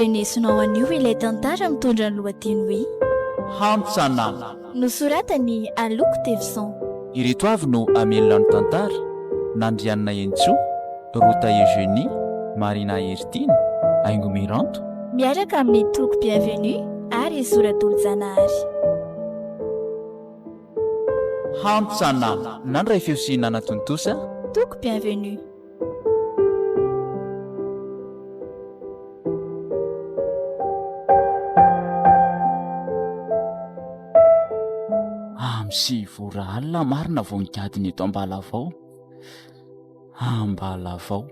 Enesinao anio ilay tantara mitondra ny lohateny hoe Hantsana. Nosoratany Aloko Tevison. Ireto avy no amelona ny tantara nandrianina Entso, Rota Eugenie, Marina Ertiny, Aingo Miranto miaraka amin'ny toko bienvenue ary soratolo-janahary. Hantsana. Nandray fihosinana tontosa Toko bienvenue. Sy vora alina marina voningadiny eto Ambalavao. Ambalavao,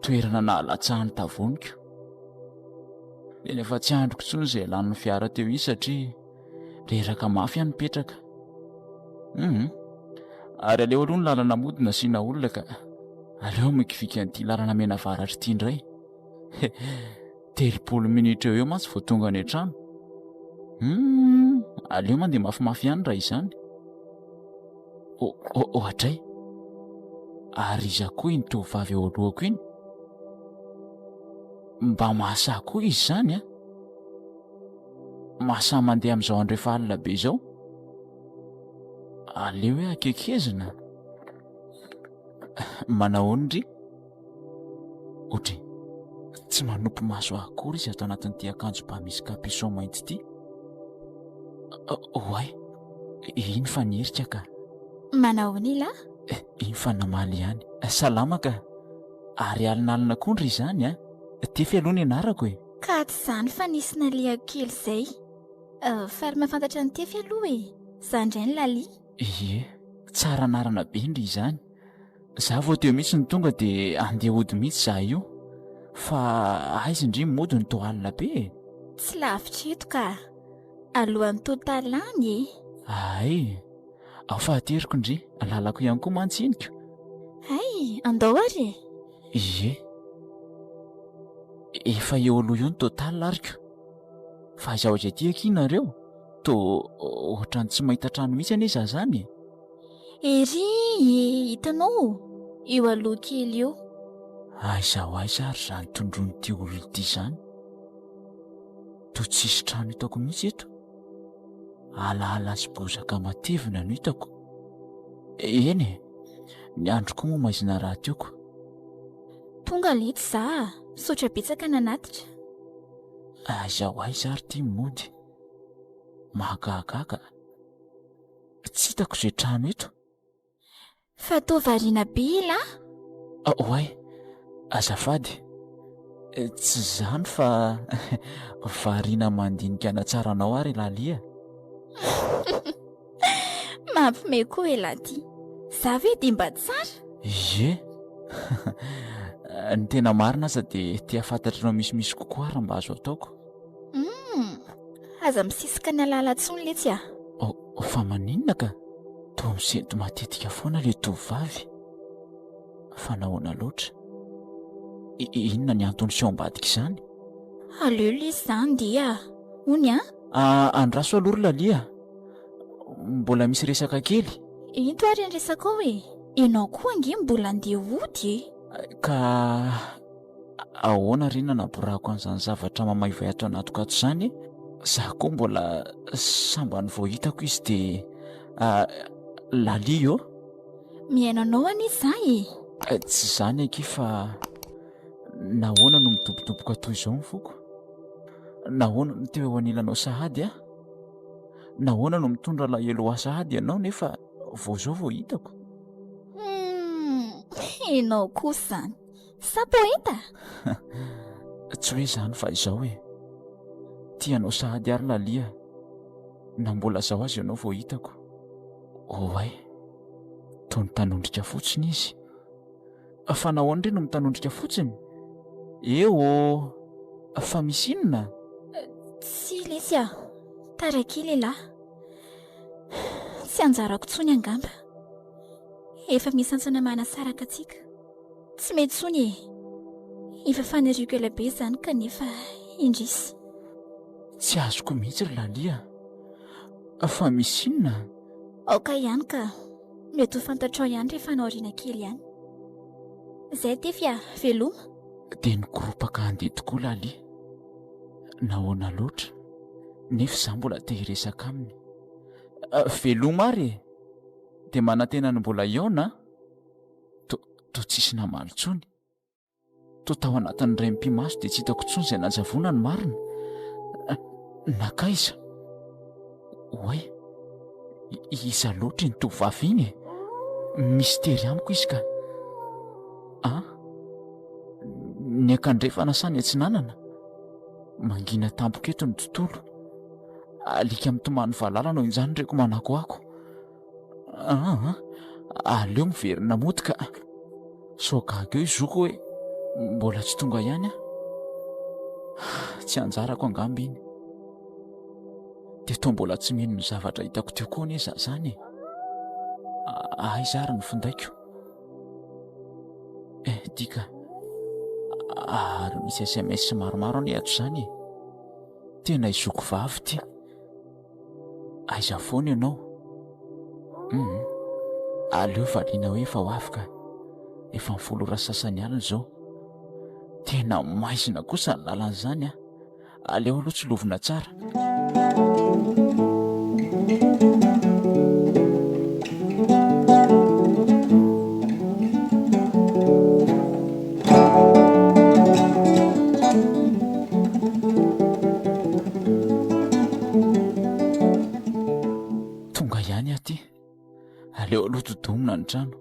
toerana nahalatsahan'ny tavonika. Eny efa tsy androko intsony izay lanin'ny fiara teo izy satria reraka mafy any mipetraka. Ary aleo aloha ny lalana modina asiana olona ka aleo mikiviky an'ity lalana mena varatra ity indray. 30 minitra eo mantsy vao tonga any an-trano. Aleo mandeha mafimafy ihany raha izany. Ohatray, ary iza koa iny tovavy eo alohako iny, mba mahasaha koa izy izany a. Mahasaha mandeha amin'izao andro efa alina be izao. Aleo hoe akekezina. Manao Andry? Otry, tsy manompo maso akory izy ato anatin'ity akanjo ba misy capuchon mainty ity. Oay, iny fa nierika ka. Manao ny la? Iny fa namaly ihany. Salama ka. Ary alinalina kondry izany a. Tefy aloha ny anarako e. Ka tsy izany fa nisy naliako kely izay. Fary mahafantatra ny tefy aloha e. Zandray ny lali. Ie, tsara anarana be indry izany. Za vao teo mihitsy ny tonga dia andeha hody mihitsy za io. Fa aiza indry mody ny toalina be e. Tsy lavitra eto ka. Alohan'ny totalany e. Ay, ao fahateriko indry. Lalako ihany koa mantsiniko. Ay, andao ary. Ie, efa eo aloha eo ny total ariko. Fa izaho izay ty akinareo to ohatran'ny tsy mahita trano mihitsy anie zany. Ery, hitanao eo aloha kely eo. Aizaho aiza ary zany tondron'ity olona ity zany. To tsisy trano hitako mihitsy eto. Alaala sy bozaka matevina no hitako. Eny, ny andro koa moa maizina raha tioko. Tonga lety za, sotra betsaka nanatitra. Aizaho aiza ary ty mody. Mahagahagaga. Tsy hitako izay trano eto. Fa toa variana be la? Oay, azafady. Tsy zany fa variana mandinika anatsaranao ary lalia. Mampime koa elaty. Za ve dia mba tsara? Ie. Ny tena marina aza dia tia fantatranao misimisy kokoa raha mba azo ataoko. Aza misisika ny alala tsony letsy a. Fa maninona ka? Toa misento matetika foana ilay tovavy. Fa nahoana loatra? Inona ny antony sy ao ambadika izany? Aleo le izany dia. Ony a? Andraso aloha lalia. Mbola misy resaka kely. Ito ary ny resaka ao e. Ianao koa ange mbola andeha hody e. Ka ahoana rena naborako an'izany zavatra mamaivay ato anatiko ato izany. Za koa mbola samba ny vao hitako izy dia lali io. Miainanao ani za e. Tsy izany aky fa nahoana no midobodoboka toy izao ny foko? Nahoana no teo eo anilanao sahady a? Nahoana no mitondra lahelo ho sahady ianao nefa vao izao vao hitako? Ianao kosa izany. Sa poeta? Tsy hoe izany fa izao e. Tianao sahady ary lalia. Na mbola zao azy ianao vao hitako. Oay, toa ny tanondrika fotsiny izy. Fa nahoana indray no mitanondrika fotsiny? Eo, fa misy inona? Tsy lesy a. Tarakely lahy. Tsy anjarako tsony angamba. Efa misy Hantsana manasaraka atsika. Tsy mety tsony e. Efa faniriako ela be izany kanefa indrisy. Tsy azoko mihitsy ry lalia. Fa misy inona? Aoka ihany ka. Mety ho fantatrao ihany rehefa naoriana kely ihany. Izay tefy a, veloma. Dia ny gropaka handeha tokoa lalia. nahoana loatra nefa izaho mbola te hiresaka aminy. Velomary dia manantena ny mbola iaona to tsisy namaly tsony, to tao anatin'ny ray mpimaso dia tsy hitako tsony izay nanjavona ny marina. Nakaiza oay, iza loatra ny tovavy iny mistery amiko izy ka ny akandrefana sany antsinanana mangina tampoka eto ny tontolo, alika mitomany valalana o injany reko manakoako. Aleo miverina mody ka sokageo izoko hoe mbola tsy tonga ihany tsy anjarako angamba iny, dia toa mbola tsy mino ny zavatra hitako teo koa ny iza zany. Izary ny findaiko dika ary misy SMS maromaro any ato izany, tena izoko vavy ty. Aiza foana ianao? Aleo valiana hoe efa ho afaka, efa mifolo ora sasany alina izao. Tena maizina kosa ny lalan'izany aleo aloha tsy lovina tsara. Tonga ihany aty, aleo aloha todomina ny trano.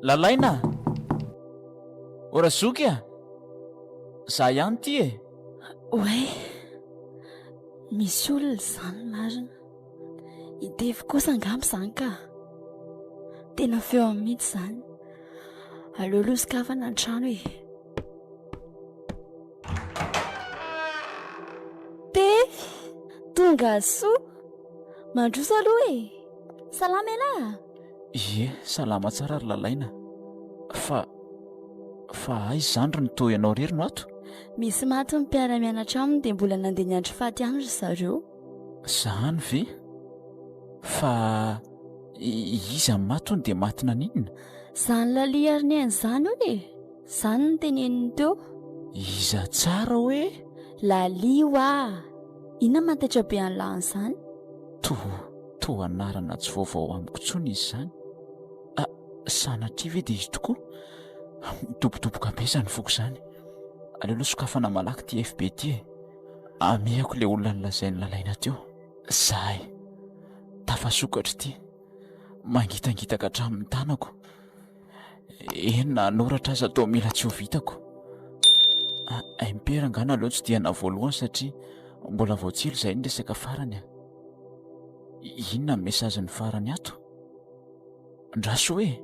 Lalaina, ora zoky za ihany ty Oay, misy olona izany marina, idevy kosa angamba izany ka tena feo amin'ny mihitsy izany. Aleo aloha sokafana ny trano Tevy, tonga soa, mandroso aloha salama elahy. Ie, salama tsara ry lalaina. Fa aiza izany ry nitoa ianao rery no ato? Misy maty ny mpiara-mianatra aminy dia mbola nandeha niandry faty any ry zareo. Zany ve? Fa iza ny maty hono dia maty naninona? Zany lali ary ny ainy izany hono zany ny teneniny teo. Iza tsara hoe? Lali inona mantaitra be an'lany izany? To anarana tsy vaovao amiko tsony izy izany. Sanatria ve dia izy tokoa? Midobodoboka be izany foko izany. Aleo aloha sokafana malaky ty FB ty amehako ilay olona nilazainy lalaina teo. Zahay tafasokatra ty, mangitangitaka hatramin'ny tanako. Nanoratra aza atao mila tsy ho vitako. Impera angana aleo tsy diana voalohany satria mbola voatsilo izay ny resaka farany. Inona ny mesaziny farany ato? Ndraso hoe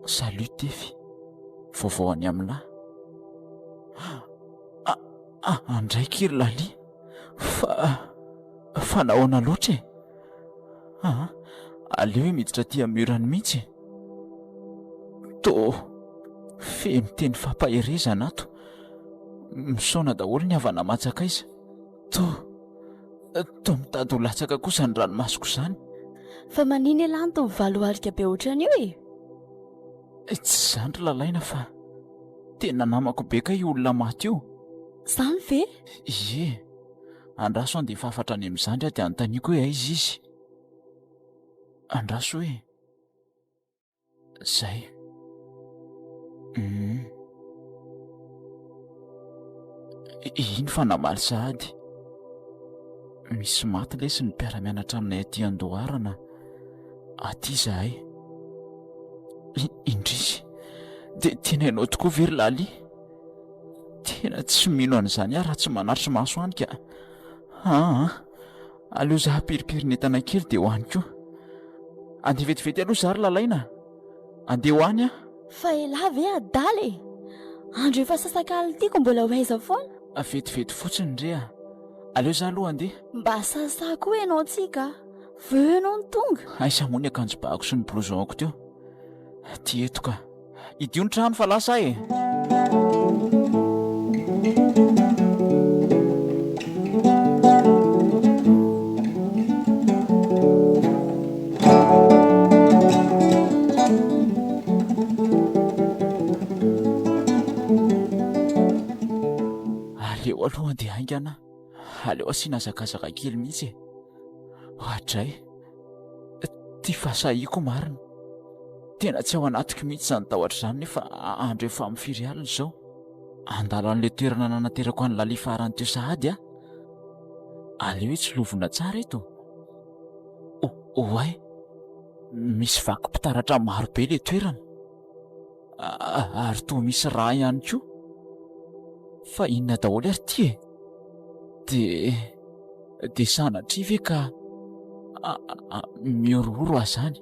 salut Tefy, vaovao any amin'lahy. Andraiky ry lali, fa nahoana loatra aleo hoe miditra ty amurany mihitsy. To feno teny fampaherezana ato, misaona daholo ny havana matsaka iza. To mitady ho latsaka kosa ny ranomasoko izany. Fa manina elany to mivalo arika be ohatran'io Tsy izany ry lalaina, fa tena namako be ka io olona maty io. Zany ve? Ie, andraso andeha fafatra any amin'izany dia anontaniako hoe aiza izy. Andraso hoe zay. Iny fa namaly sahady. Misy maty lesy ny mpiara-mianatra aminay aty Andoharana aty zahay. Indrisy dia tena ianao tokoa very lali. Tena tsy mino an'izany raha tsy manatry maso any ka. Aleo za piripiri-netana kely dia ho any koa. Andeha vetivety aloha za ry lalaina, andeha ho any Fa elahy ve adala andro efa sasak'alina tiako mbola ho aiza foana. Vetivety fotsiny ndre aleo za aloha andeha. Mba sasa koa ianao tsika, veo ianao ny tonga. Aisa moa ny akanjo bako sy ny blouson-ako teo. Ty eto ka, idio ny trano fa lasa aleo aloha aingana. Aleo asiana zakazaka kely mihitsy. Adray. Ty fahasahiako marina. Tena tsy ao anatiko mihitsy izany tahotra izany nefa andro efa amin'ny firy alina izao. Andalo an'ilay toerana nanaterako any lali farany teo sahady a. Aleo hoe tsy lovona tsara eto. Oay, misy vakim-pitaratra maro be ilay toerana. Ary toa misy raha ihany koa. Fa inona daholo ary ty e? Dia sanatria ve ka miororo azany,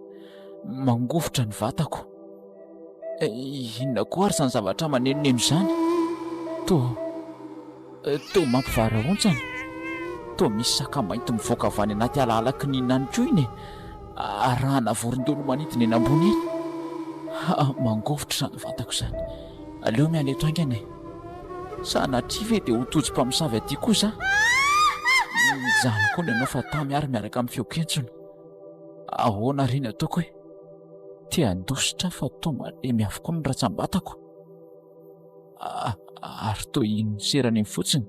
mangofotra ny vatako. Inona koa ary izany zavatra manenoneno izany? Toa mampivarahontsana. Toa misy sakamainty mivoaka avy any anaty alalaky ninany koa iny. Arahana vorondolo manidina eny ambony eny. Mangofotra ny vatako izany. Aleo miala eto aingana e. Sanatria ve dia ho tojo mpamosavy aty kosa? Mijanona koa ianao fa tamy ary miaraka amin'ny feokentsona. Ahoana reny ataoko hoe? Tia handositra fa toa malemy avokoa ny ratsambatako. Ary toa ino serany amin'ny fotsiny?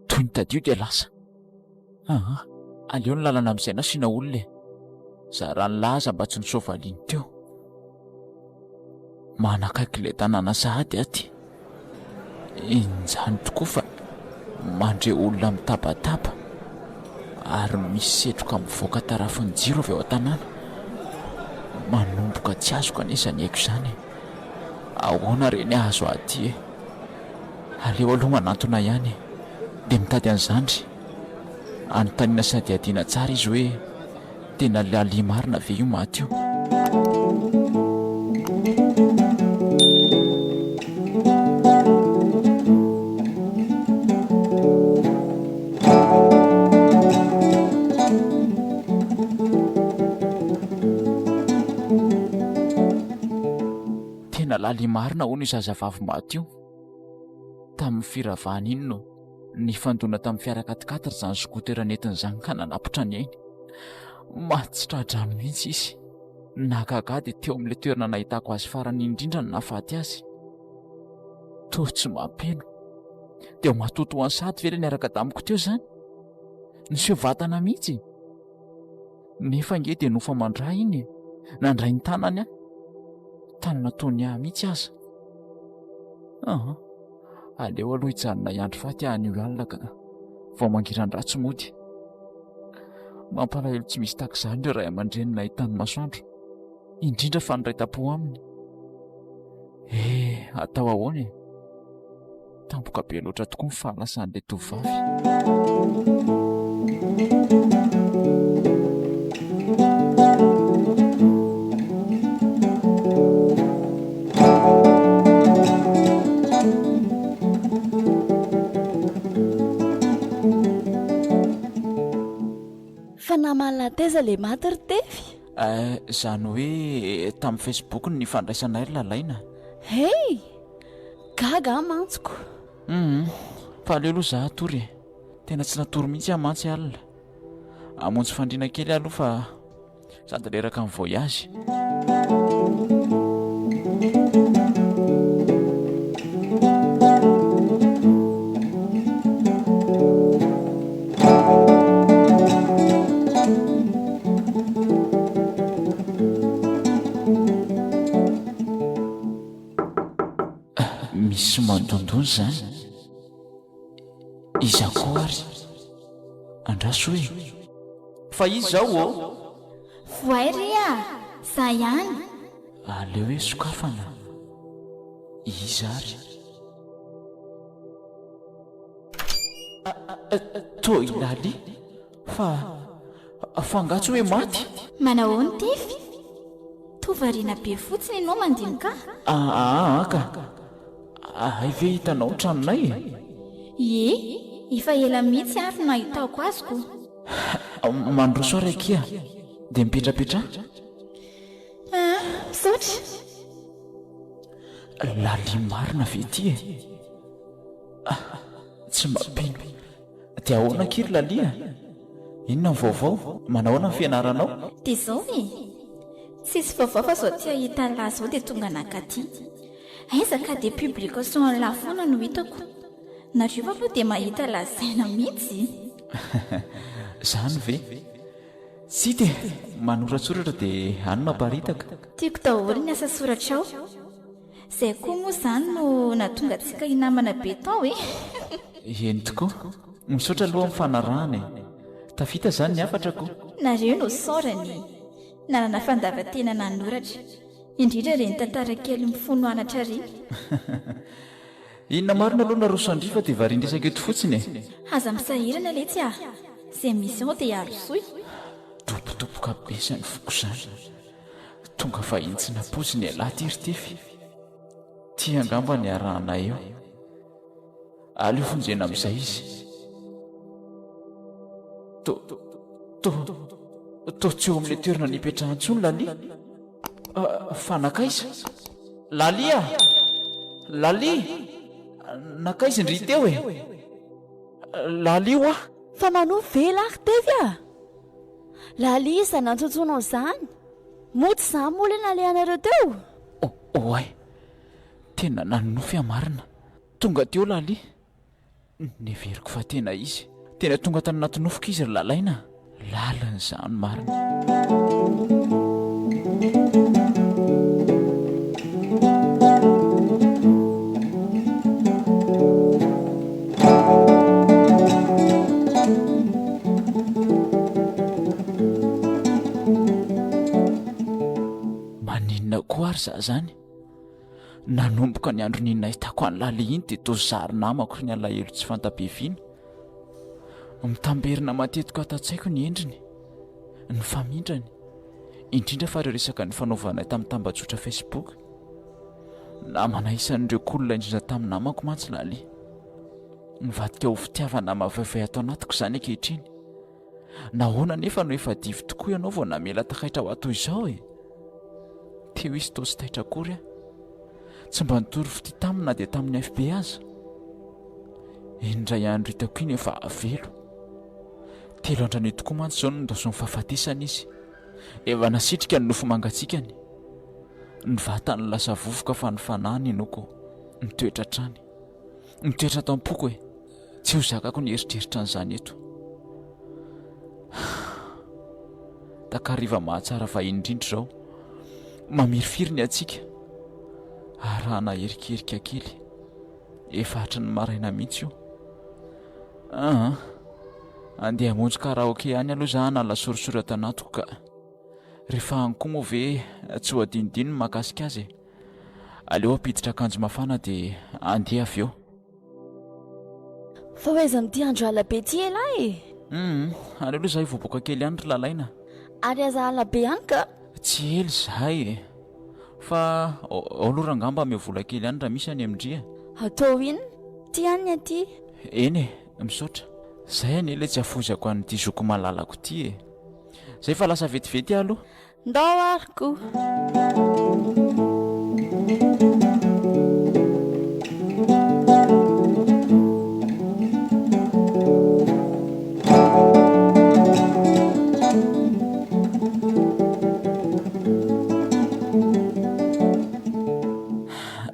Toy ny tadio dia lasa. Aleo ny lalana amin'izay nasiana olona e. Zara ny laza mba tsy nisovaliany teo. Manakaiky ilay tanàna sahady aty. Injany tokoa fa mandre olona mitabataba ary misy setroka mivoaka tarafin'ny jiro avy ao an-tanàna. Manomboka tsy azoko anefa ny haiko izany. Ahoana reny azo aty e? Aleo aloha manantona ihany dia mitady an'izandry. Anontaniana sady adiana tsara izy hoe tena lalia marina ve io maty io? Tena lalia marina hono izazavavy maty io. Tamin'ny firavahana iny no nifandona tamin'ny fiara-katikatatra izany skotera nentin'izany ka nanapitra ny ainy. Mahatsitradrano mihitsy izy. Nagaga dia teo amin'ilay toerana nahitako azy farany indrindra no nahafaty azy. Toa tsy mampeno. Dia matoto ho ansady ve ilay niaraka tamiko teo izany? Niseho vatana mihitsy. Nefa ange dia nofa mandray iny. Nandray ny tanany aho. Tany nataony ahy mihitsy aza. Aleo aloha hijanona iandry faty an'io alina ka vao mangiran-dratsy mody. Mampalahelo tsy misy takizany ireo ray aman-dreny nahitany masoandro, indrindra fa niraitam-po aminy. Atao ahoana e? Tampoka be loatra tokoa ny fahalasan'ilay tovovavy. Fa namalina teza le maty ry tefy. Izany hoe tamin'ny Facebook ny fandraisanay ry lalaina. Hey, gaga mantsiko. Fa aleo aloha za tory. Tena tsy natory mihitsy aho mantsy alina. Hamonjy fandriana kely aloha fa sady leraka amin'ny voyage. Misy mandondony izany. Iza koa ary? Andraso hoe fa izy izao o? Voay ry a, za ihany. Aleo hoe sokafana. Iza ary? Toa ilaly fa angatso hoe maty? Manao ny tefy? Tovariana be fotsiny ianao mandinika? Ka ay ve hitanao tranonay e? Efa ela mihitsy ary nahitako azoko. Mandroso araiky dia mipetrapetra? Misaotra. Lalia marina ve ty e? Tsy mampino. Dia ahoana kiry lalia? Inona ny vaovao? Manahoana ny fianaranao? Dia izao tsisy vaovao fa izao tia hita lahy izao dia tonga nakaty. Aizaka dia publication lafona no hitako. nareo aloha dia mahita lazaina mihitsy. Zany ve tsy de manoratsoratra dia any mamparitaka. Tiako daholo ny asa soratrao. Izay koa moa izany no nahatonga antsika hinamana be tao e. Eny tokoa, misaotra aloha amin'ny fanarahana. Tafita izany ny afatrako. Nareo no saorany nanana fandavan-tena nanoratra, indrindra ireny tantara kely mifono anatra reny. Inona marina aloha naroso andrifa dia variandresaka eto fotsiny e. Aza misahirana letsy ah, izay misy ao dia arosoy. Topotopoka be izany foko izany, tonga fahiny tsy napoziny alahy tiritefy. Tia angamba ny arahanay eo, aleo fonjena amin'izay izy. To tsy eo amin'ilay toerana nipetrahantsony lali. Fanakaiza lalia, lali nakaiza indry teo e. Lali hoa fa manoa vela ary tevy a. Lali iza nantsontsonao izany, moty izany moa ilay nalehanareo teo. Oay, tena nanonofy amarina. Tonga teo lali, neveriko fa tena izy. Tena tonga tany anaty nofoka izy ry lalaina. Lalana izany marina. Maninona koa ary za zany, nanomboka ny andro ninona hitako any lali iny dia toy zary namako ny alahelo tsy fantabeviana. Mitamberina matetika atatsaiko ny endriny, ny famindrany, indrindra fa ireo resaka ny fanaovana tamin'ny tambajotra Facebook. Namana isan'ireo kolona indrindra tamin'ny namako mantsy lali. Mivadika ho fitiavana mavaivay atao anatiko izany ankehitriny. Nahoana nefa no efa divy tokoa ianao vao namela takaitra ho ato izao e. Teo izy tao sy taitra akory a, tsy mba nitory fity tamina dia tamin'ny FB aza. Indray andro hitako iny efa avelo. 3 andro ny tokoa mantsy izao no ndosony fahafatesana izy. Efa nasitrika ny nofo mangatsikany. Ny vatany lasa vovoka fa ny fanahy inoko mitoetra trany, mitoetra tampoko e. Tsy ho zakako ny eritreritra an'izany eto. Takariva mahatsara vahiny indrindra izao, mamirifiry ny atsika. Arahana erikerika kely, efa hatry ny maraina mihitsy io. Andeha hamonjy karaoke any aloha za nala sorisorata anatoko ka rehefa any koa moa ve tsy ho adinodino ny mahakasika azy. Aleo apiditra akanjo mafana dia andeha avy eo. Fa hoeza amin'ity andro alabe ty elahy e. Aleo aloha za hivoaboaka kely any ry lalaina. Ary aza alabe any ka. Tsy hely zahay e, fa oloha rangamba ame vola kely any raha misy any amindria. Atao iny ty any aty. Eny e, misaotra. Zay any ilay tsy afozako an'ity zoko malalako ty e. Zay fa lasa vetivety aloha. Ndao ariko.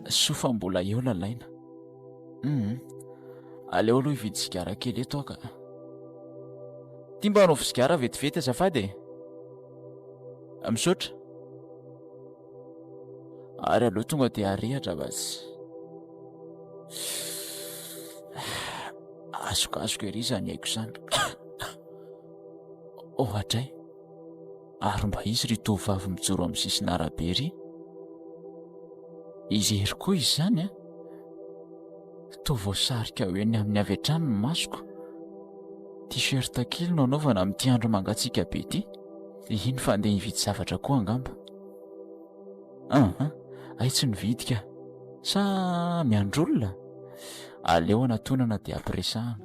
Sofa mbola eo lalaina. Aleo aloha hividy sigara kely eto ka. Tia mba hanao sigara vetivety azafady e. Misaotra. Ary aloha tonga dia arehatra bas. Azokazoko ery izany haiko izany. Hatray, ary mba izy ry tovovavy mijoro amin'ny sisiny arabe ry. Izy ery koa izy izany a. Toa voasarika hoe ny amin'ny avy hatrany ny masoko. T-shirt kely no anaovana amin'ity andro mangatsiaka be ity. Iny fa andeha hividy zavatra koa angamba. Ay tsy nividy ka. Sa miandrolona. Aleo anatonana dia ampiresahana.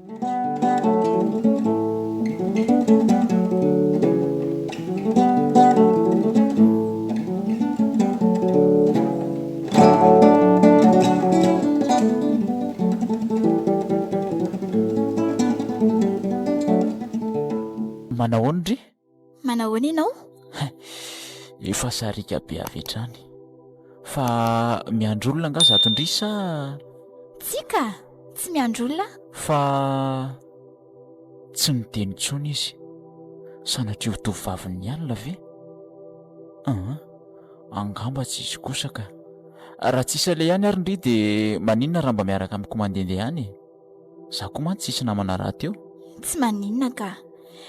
Manao Andry? Manao ianao? Efa sarika be avy hatrany. Fa miandrolona nga zato indry sa? Tsika, Tsy miandry olona? Fa tsy miteny intsony izy. Sanatria ho tovaviny alina ve? Angamba tsy izy kosa ka. Raha tsisy ilay ihany ary ndry dia maninona raha mba miaraka amiko mandehandeha ihany? Za koa mantsy tsisy namana raha teo. Tsy maninona ka.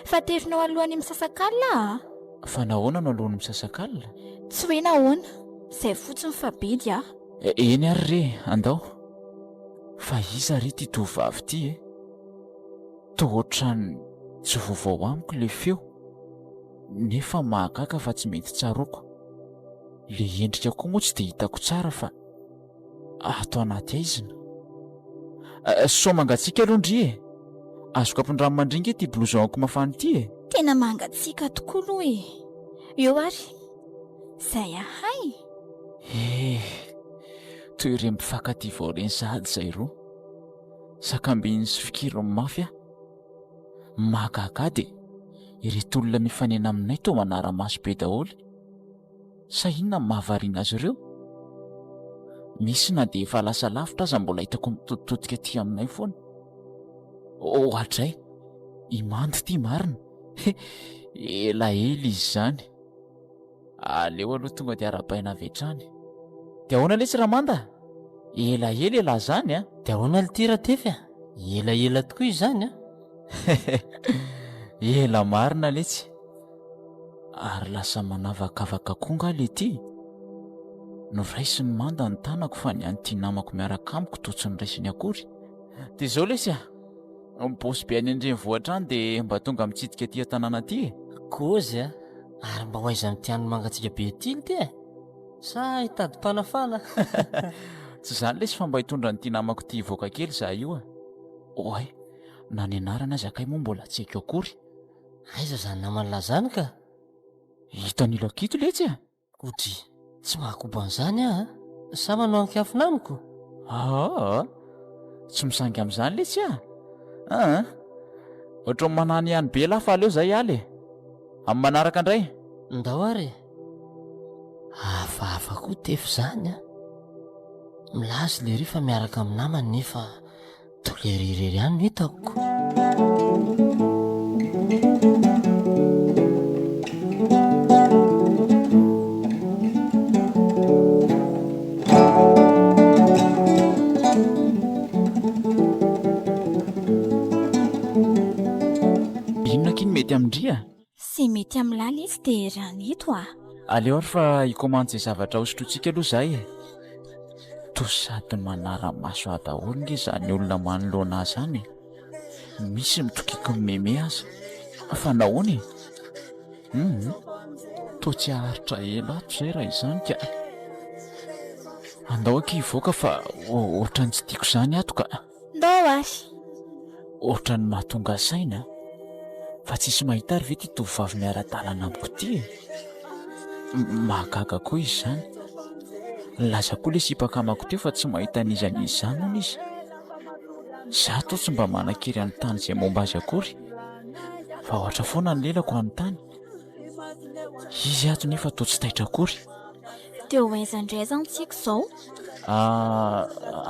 Fa terinao alohan'ny misasak'alina? Fa nahoana no alohan'ny misasak'alina? Tsy hoe nahoana, izay fotsiny fa bidy a. Eny ary re, andao. Fa iza ry ty tovavy ty e? Toa ohatrany tsy vaovao amiko le feo. Nefa mahagaga fa tsy mety tsaroko. Le endrika koa moa tsy dia hitako tsara fa ato anaty aizina. Sao mangatsiaka aloha ndry e. Azoko ampidrano mandringa ty blouson-ko mafana ty e. Tena mangatsiaka tokoa aloha e. Eo ary, izay ahay. Toy ireny mpifankatia vao ireny sahady izay roa. Sakambiny sy fikirony mafy a. Mahagaga dia ireto olona mifanena aminay toa manara-maso be daholo. Sa inona ny mahavariana azy ireo? Misy na dia efa lasa lavitra aza mbola hitako mitotodika aty aminay foana. Hatray, imandy ty marina. Elaela izy izany. Aleo aloha tonga dia arabaina avy hatrany. Dia ahoana le tsy ramanda? Elaela ela zany a. Dia ahoana le tira tefy a? Elaela tokoa izany a. Ela marina letsy. Ary lasa manavakavaka koa nga le ty. No raisiny manda ny tanako fa ny an'ity namako miaraka amiko toa tsy niraisiny akory. Dia izao lesy a, mibosy be any andrenivohitra any dia mba tonga mitsidika aty an-tanàna aty e. Kozy a, ary mba hoaiza ny tiany mangatsiaka be ty ty e. Sa hitady mpanafana. Tsy izany lesy fa mba hitondra nyity namako ty hivoaka kely za io a. Oay, na ny anarana azy akay moa mbola tsy haiko akory. Aiza zany namana lazany ka? Hitan'ilo akito letsy a. Kodry, tsy mahakoba an'izany a. Sa manao an-kiafina amiko? Tsy misangy amin'izany letsy a. Ohatra ny manany ihany be lafa aleo zay aly e. Amin'ny manaraka indray. Ndao ary. Hafahafa koa tefy zany a. Milazy le ry fa miaraka amin'ny namany nefa tolerirery ihany no hitako. Inona kiny mety amindria? Sy mety amin'ny lala izy dia raha nito a. Aleo ary fa hikomandy izay zavatra hosotrotsika aloha zay e. To sady manara-maso daholo nge izany olona manoloana azy any. Misy mitokiko meme aza. Fa nahoana e? Toa tsy haharitra ela ato izay raha izany ka. Andao aky hivoaka fa ohatrany tsy tiako izany ato ka. Ndao ary. Ohatrany mahatonga saina. Fa tsisy mahita ary ve ty tovavy miara-dalana amiko ty e. Mahagaga koa izy izany. Laza koa le sipakamako teo fa tsy mahita an'izany izany hono izy. Za toa tsy mba manan-kery amin'ny tany izay momba azy akory. Fa ohatra foana ny lelako amin'ny tany. Izy ato nefa toa tsy taitra akory. Dia ho aiza indray izany tsiko izao?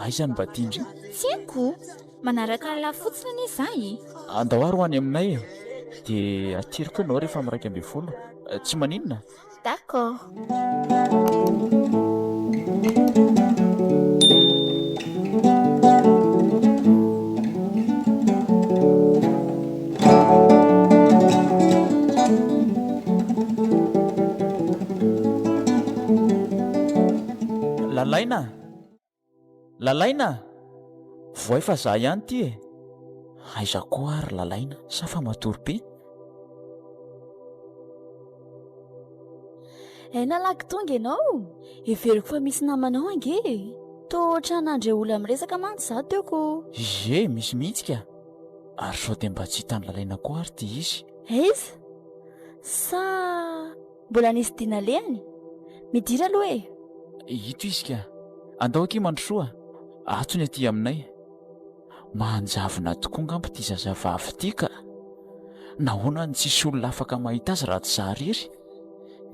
Aiza ny mba tiandry? Tsy haiko. Manaraka ny lafotsiny izahay. Andao ary ho any aminay e. Dia atiriko ianao rehefa amin'ny 12. Tsy maninona? D'accord. Lalaina. Voay fa za ihany ty e. Aiza koa ary lalaina, sa fa matory be? Nalaky tonga ianao. Everiko fa misy namanao ange. Toa ohatrany nandre olona miresaka mantsy za teoko. Misy mihitsy ka. Ary sao dia mba tsy hitany lalaina koa ary ty izy. Aiza? Sa mbola nisy dina lehany? Midira aloha e. Ito izy ka. Andao aky mandrosoa. Atony aty aminay. Mahanjavona tokoa ngambo ty zazavavy ty ka. Nahoana ny tsisy olona afaka mahita azy raha tsy za irery.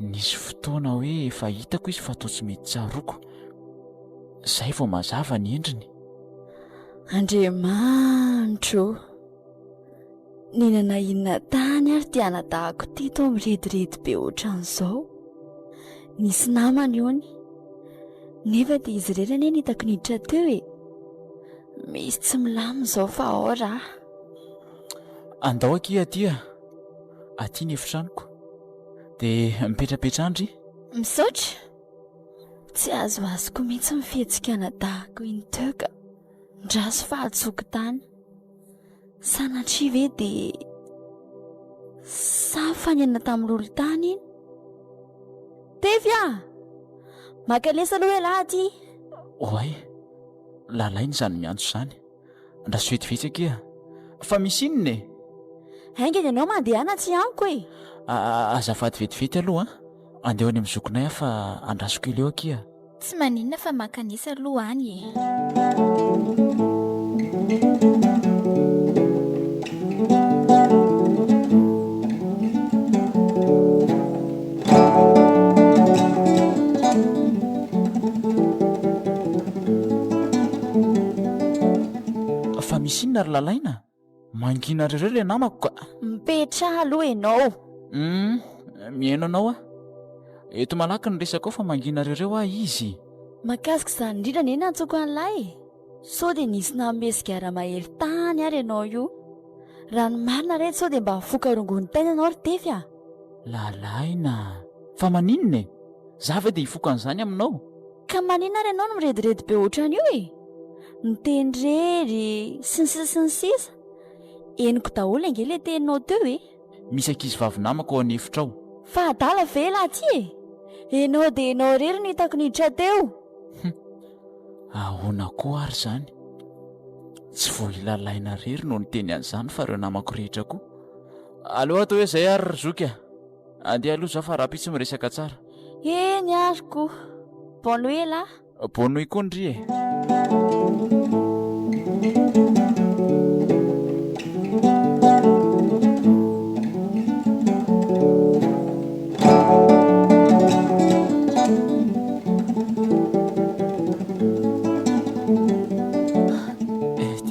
Nisy fotoana hoe efa hitako izy fa toa tsy mety tsaroko. Zay vao mazava ny endriny. Andriamanitro, ninana inona tany ary tiana dahako teto ami'rediredy be ohatran'izao. Nisy namany ony, nefa dia izy ireny anie nitako niditra teo e. Misy tsy milamy izao fa ao raha. Andao aky aty aty ny efitranoko dia mipetrapetra Andry. Misaotra, tsy azoazoko mihitsy mifihetsika dahako iny teo ka ndraso fahatsoko tany. Sanatria ve dia sa fanena tamin'olo tany iny? Tevy makalesa aloha lahy aty. Oay, lalainy izany miantso izany. Andraso vetivetsy fa misy inona e? Haingana ianao mandehana tsy amiko e. Azafady vetivety aloha andeho any amin'ny zokinay fa andrasoko ileo aky. Tsy maninona fa makanisa aloha any e. Fa misy inona ry lalaina? Mangina rereo ilay namako ka. Mipetraha aloha ianao. Mihaino anao eto malaky ny resaka ao fa mangina rereo izy. Makasika izany indrindra anie nantsoko an'lahy. Sao dia nisy namesika ara-mahery tany ary ianao io. Raha ny marina reto sao dia mba mifoka rongony tena ianao ry tefy Lalaina, fa maninona e? Zava dia hifokan'izany aminao. Ka maninona ary ianao no mirediredy be ohatran'io e? Mitendrery sy ny sisa. Eniko daholo ange ilay teninao teo e. Misy ankizy vavy namako ao anefitra ao. Fa adala ve lahy aty e? Enao dia enao rery no hitako niditra teo. Ahoana koa ary izany? Tsy voailalaina rery no niteny an'izany fa ireo namako rehetra koa. Aleo atao hoe izay ary ry zoky andeha aloha zaho fa rahampitsy miresaka tsara. Eny ariko. Bonne nuit lahy. Bonne nuit koa Andry e.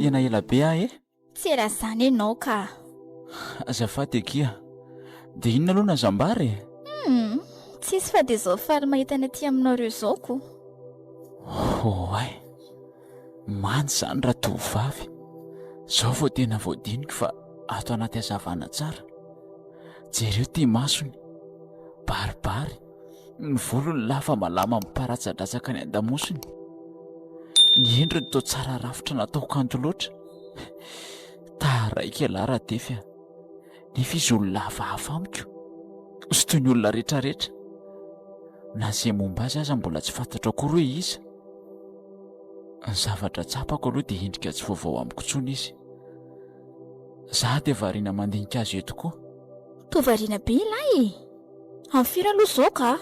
Tena ela be e? Tsy raha izany ianao ka. Azafady akia. Dia inona aloha nazambary e? Tsisy fa dia izao faly mahita ny aty aminareo izao ko. Ay, mantsy izany raha tovovavy. Izao vao tena voadinika fa ato anaty hazavana tsara. Jereo ity masony, baribary, ny volony lafa malama miparatsadratsaka ny an-damosiny. Ny endriny toa tsara rafitra natao kanto loatra. Taraika lahy raha tefy nefa izy olona hafahafa amiko. Sy toy ny olona rehetrarehetra. Na izay momba azy aza mbola tsy fantatra akory hoe iza. Ny zavatra tsapako aloha dia endrika tsy vaovao amiko intsony izy. Zaho dia variana mandinika azy eto koa. Tovariana be lahy. Amin'ny firy aloha izao ka?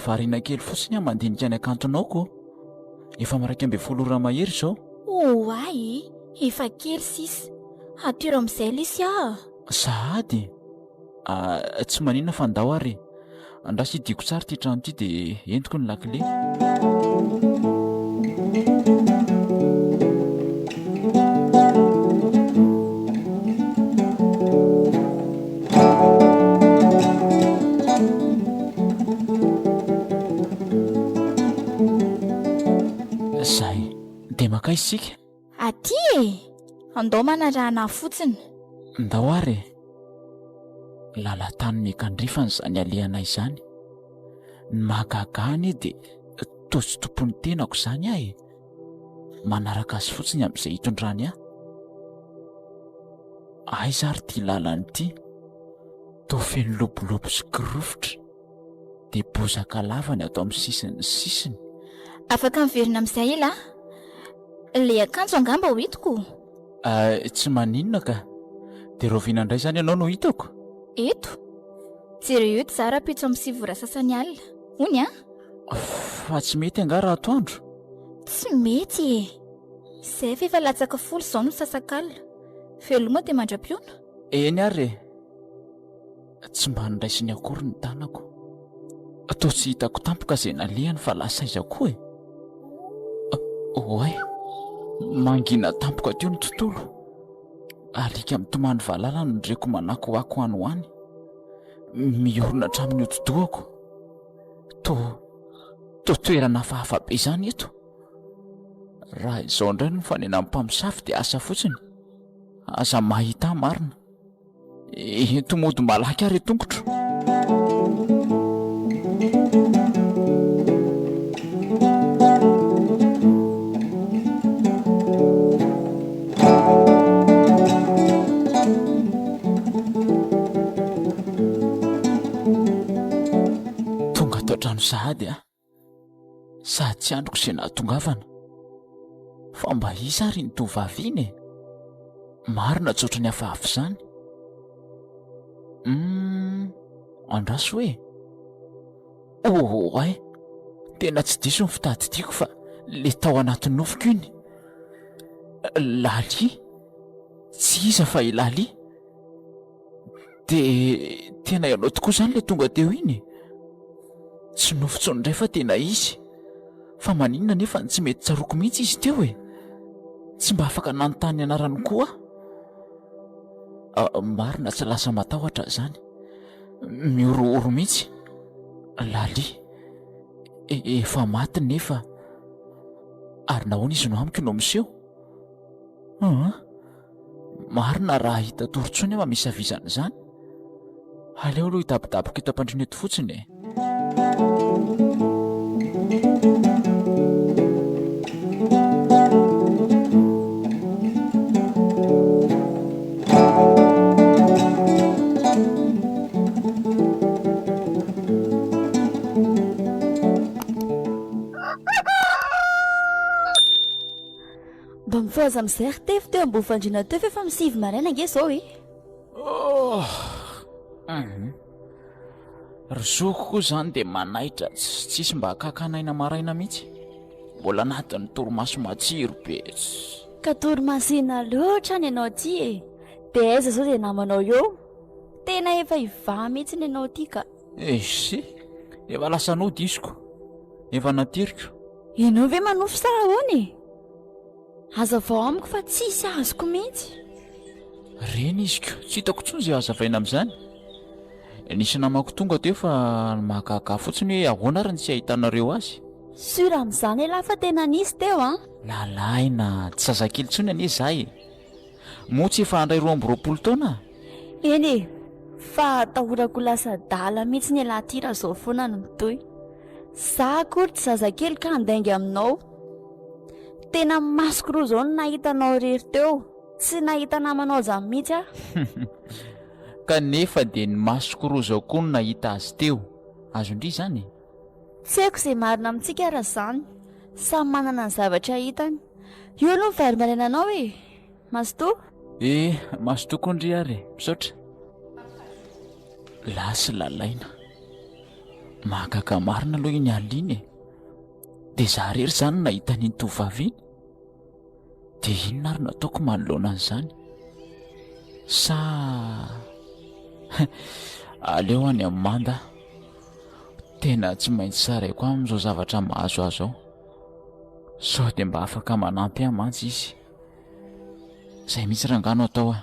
Variana kely fotsiny mandinika ny akantonao ko. Efa maraika 12 mahery izao. Ay, efa kely sisa. Atiro amin'izay lisy Sahady. Tsy maninona fa andao ary. Andraso hidiko tsara ity trano ity dia entiko ny lakile. Zay, dia maka isika. Aty e, andao manarahana fotsiny. Ndao ary. Lalatany mekandrifana izany alehanay izany. Ny mahagagany dia toa tsy tompony tenako izany manaraka azy fotsiny amin'izay hitondrany aiza ary ty lalany ity. Toa feno lobolobo sy kirofotra dia bozaka lavany atao amin'ny sisiny. Afaka miverina amin'izay lahy. Ilay akanjo angamba ho hitako. Tsy maninona ka. Dia roviana indray izany ianao no hitako. Eto. Jereo eto za rahampitso amin'ny sivora sasany alina. Ony Fa tsy mety anga raha atoandro. Tsy mety e. Izay fa efa latsaka folo izao no sasakalina. Veloma dia mandra-piona. Eny ary tsy mba niraisiny akory ny tanako. Toa tsy hitako tampoka izay nalehany fa lasa aiza koa Oay, mangina tampoka teo ny tontolo. Alika mitomany valala no ndreko manako ako any ho any. Miorona hatramin'ny hodi-dohako. Toerana hafahafa be izany eto. Raha izao indray no fanena amin'ny mpamosafy dia asa fotsiny. Aza mahita marina. Eto mody malaky ary tongotro. Tonga tao trano sahady sady tsy androko izay nahatongavana. Fa mba isa ary ny tovavy iny e. Marina tsotra ny hafahafa izany. Andraso hoe ay, tena tsy diso ny fitadidiako fa le tao anatin'ny nofoko iny. Laly, tsy iza fa ilaly. Dia tena ianao tokoa izany le tonga teo iny. Tsy nofontsony indray fa tena izy. Fa maninona nefa tsy mety tsaroko mihitsy izy teo e. Tsy mba afaka nanontany anarany koa. Marina tsy lasa matahotra izany. Miorooro mihitsy. Laly, efa maty nefa. Ary nahoana izy no amiko no miseho? Marina raha hita torontsony ema misy avizana izany. Aleo aloha hitabidaboko eto am-pandrina eto fotsiny e. Mba mifoaza mizery tefy teo ambony fandriana teo fa misivy maraina ange zao e. Ry zoko koa izany dia manaitra tsisy mba hakakanaina maraina mihitsy. Mbola anatin'ny torimaso matsiro be. Ka torimasina loatra ny ianao ty e. Dia aiza zao dia namanao eo? Tena efa iva mihitsy ny ianao ty ka. Sy, efa lasa nao disiko. Efa natiriko. Ianao ve manofo sa ahoana e? Aza vao amiko fa tsisy azoko mihitsy. Reny iziko, tsy hitako intsony izay hazavaina amin'izany. Nisy namako tonga teo fa mahakaka fotsiny hoe ahoana ary tsy ahitanareo azy. Sura amin'izany ela fa tena nisy teo Lalaina, tsy zazakely intsony anie izahay. Moa tsy efa handray 12 taona. Eny e, fa atahorako lasa dala mihitsy ny elaty raha zao foana no mitoy. Za akory tsy zazakely ka handaingy aminao. Tena masoko roa zao no nahitanao rery teo. Tsy nahita namanao zany mihitsy Kanefa dia ny masoko roa zao koa no nahita azy teo. Azondry izany. Tsy haiko izay marina amintsika raha izany. Samy manana ny zavatra hitany. Io aloha vary maraina anao e. Masotoa? Masotoa koa ndry ary. Misaotra. Lasy lalaina. Mahakaka marina aloha iny aliny e. Dia za rery izany nahita n'iny tovavy iny. Dia inona ary nataoko manoloana an'izany? Sa aleo any amin'ny manda. Tena tsy maintsy saraiko amin'izao zavatra mahazo azo ao. Sao dia mba afaka manampy mantsy izy. Izay mihitsy rangano atao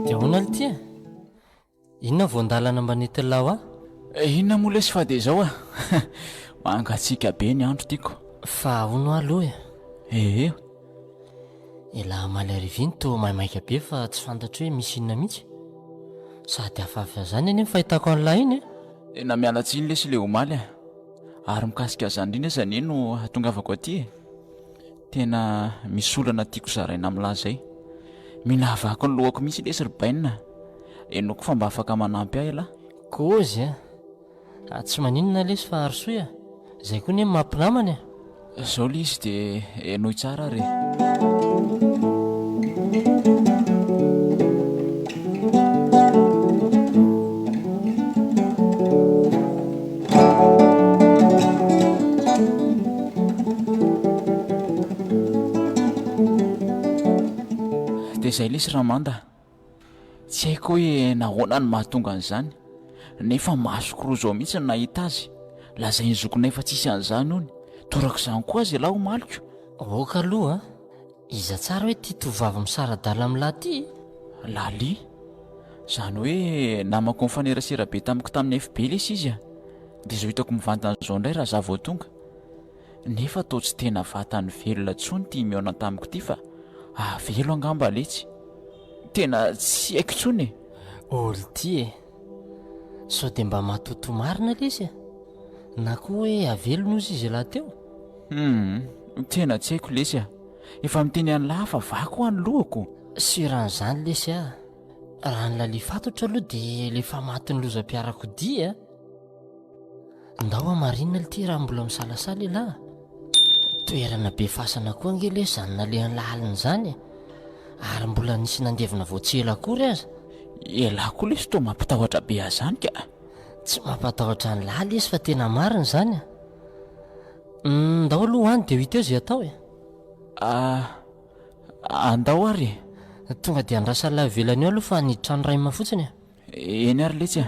Dia ahoana ity e? Inona voandalana mba netelao Inona moa lesy fa dia izao mangatsiaka be ny andro tiako. Fa ahoana aloha e? Ela maly ariviny to maimaika be fa tsy fantatro hoe misy inona mihitsy. Sady hafahafa zany eny fahitako an'ilay iny Tena miala tsiny lesy le omaly ary mikasika zany indrindra zany no hatongavako aty Tena misy olana tiako zaraina amin'lahy zay. Minavako ny lohako mihitsy lesy rybainina. Enoko fa mba afaka manampy ahy lahy. Kozy tsy maninona lesy fa arosoa izay koa ny mampinamany Zao le izy dia enoi tsara re. izay lesy ramanda tsy haiko hoe nahoana ny mahatonga an'izany nefa masoko roa zao mihitsy ny nahita azy lazay ny zokona efa tsisy an'izany hony torako izany koa azy lahy ho maliko oka aloha iza tsara hoe tia tovavy misaradala amin'lahy ty laly izany hoe namako mifanerasera be tamiko tamin'ny FB lesy izy a dia zao hitako mivantana izao indray raha za vao tonga nefa toa tsy tena vatany velona intsony tia mihaona tamiko ity fa avelo angamba letsy tena tsy haiko intsony olo ty sao dia mba matoto marina lesy na koa hoe avelo nozy izy lahy teo tena tsy haiko lesy efa miteny any lahy fa vako any lohako siran'izany lesy raha ny lalia fatotra aloha dia lefa maty ny lozam-piarako dia ndao amarinina lity raha mbola misalasala lahy toerana be fasana koa ange lesy zany nalehan'ny lalina izany ary mbola nisy nandevina voatsela akory aza elahy koa lesy toa mampatahotra be azany ka tsy mampatahotra ny lahy lesy fa tena marina izany ndao aloha any dia ho hita eo zay atao andao ary tonga dia andrasa lahy velany eo aloha fa niditra ny raima fotsiny eny ary letsy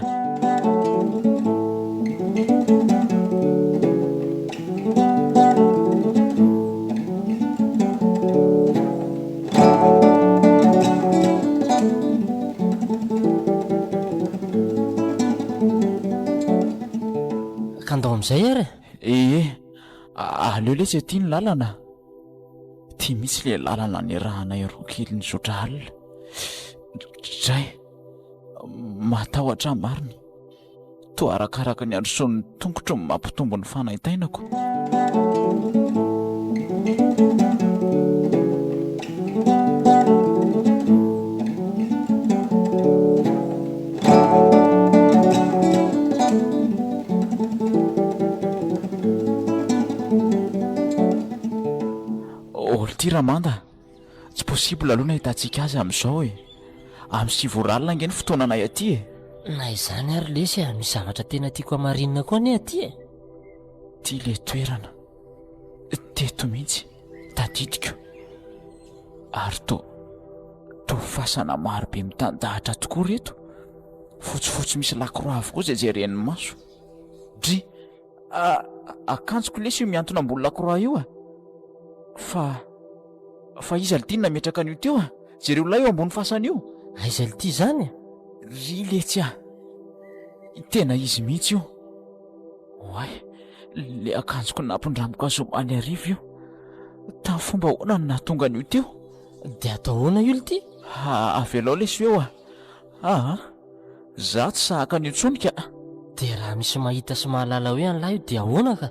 ka andao amin'izay ary aleo lesy aty ny lalana tia mitsy le lalana ny rahanay roa kely ny sotra alina dray matahotra mariny toa arakaraka ny androson'ny tongotro ny mampitombo ny fanaitainako ty ramanda tsy possible aloha nahitantsika azy amin'izao amin'ny sivoralina ange ny fotoananay aty na izany ary lesy misy zavatra tena tiako amarinina koa ne aty tia le toerana teto mihitsy tadidiko ary to fasana maro be mitandahatra tokoa reto fotsifotsy misy lakroa avokoa zay jeren'ny maso dry akanjoko lesy io miantona ambony lakroa io fa izy ality nametraka an'io teo jereo lahy eo ambony fasana io aiza lity zany ry letsy tena izy mihitsy io oay le akanjoko nampindramoka zomaly arivo io tamin'ny fomba hoana ny nahatonga an'io teo dia atao hoana io lity avelao lesy eo za tsy sahaka an'io tsonika dia raha misy mahita sy mahalala hoe anylahy io dia ahoana ka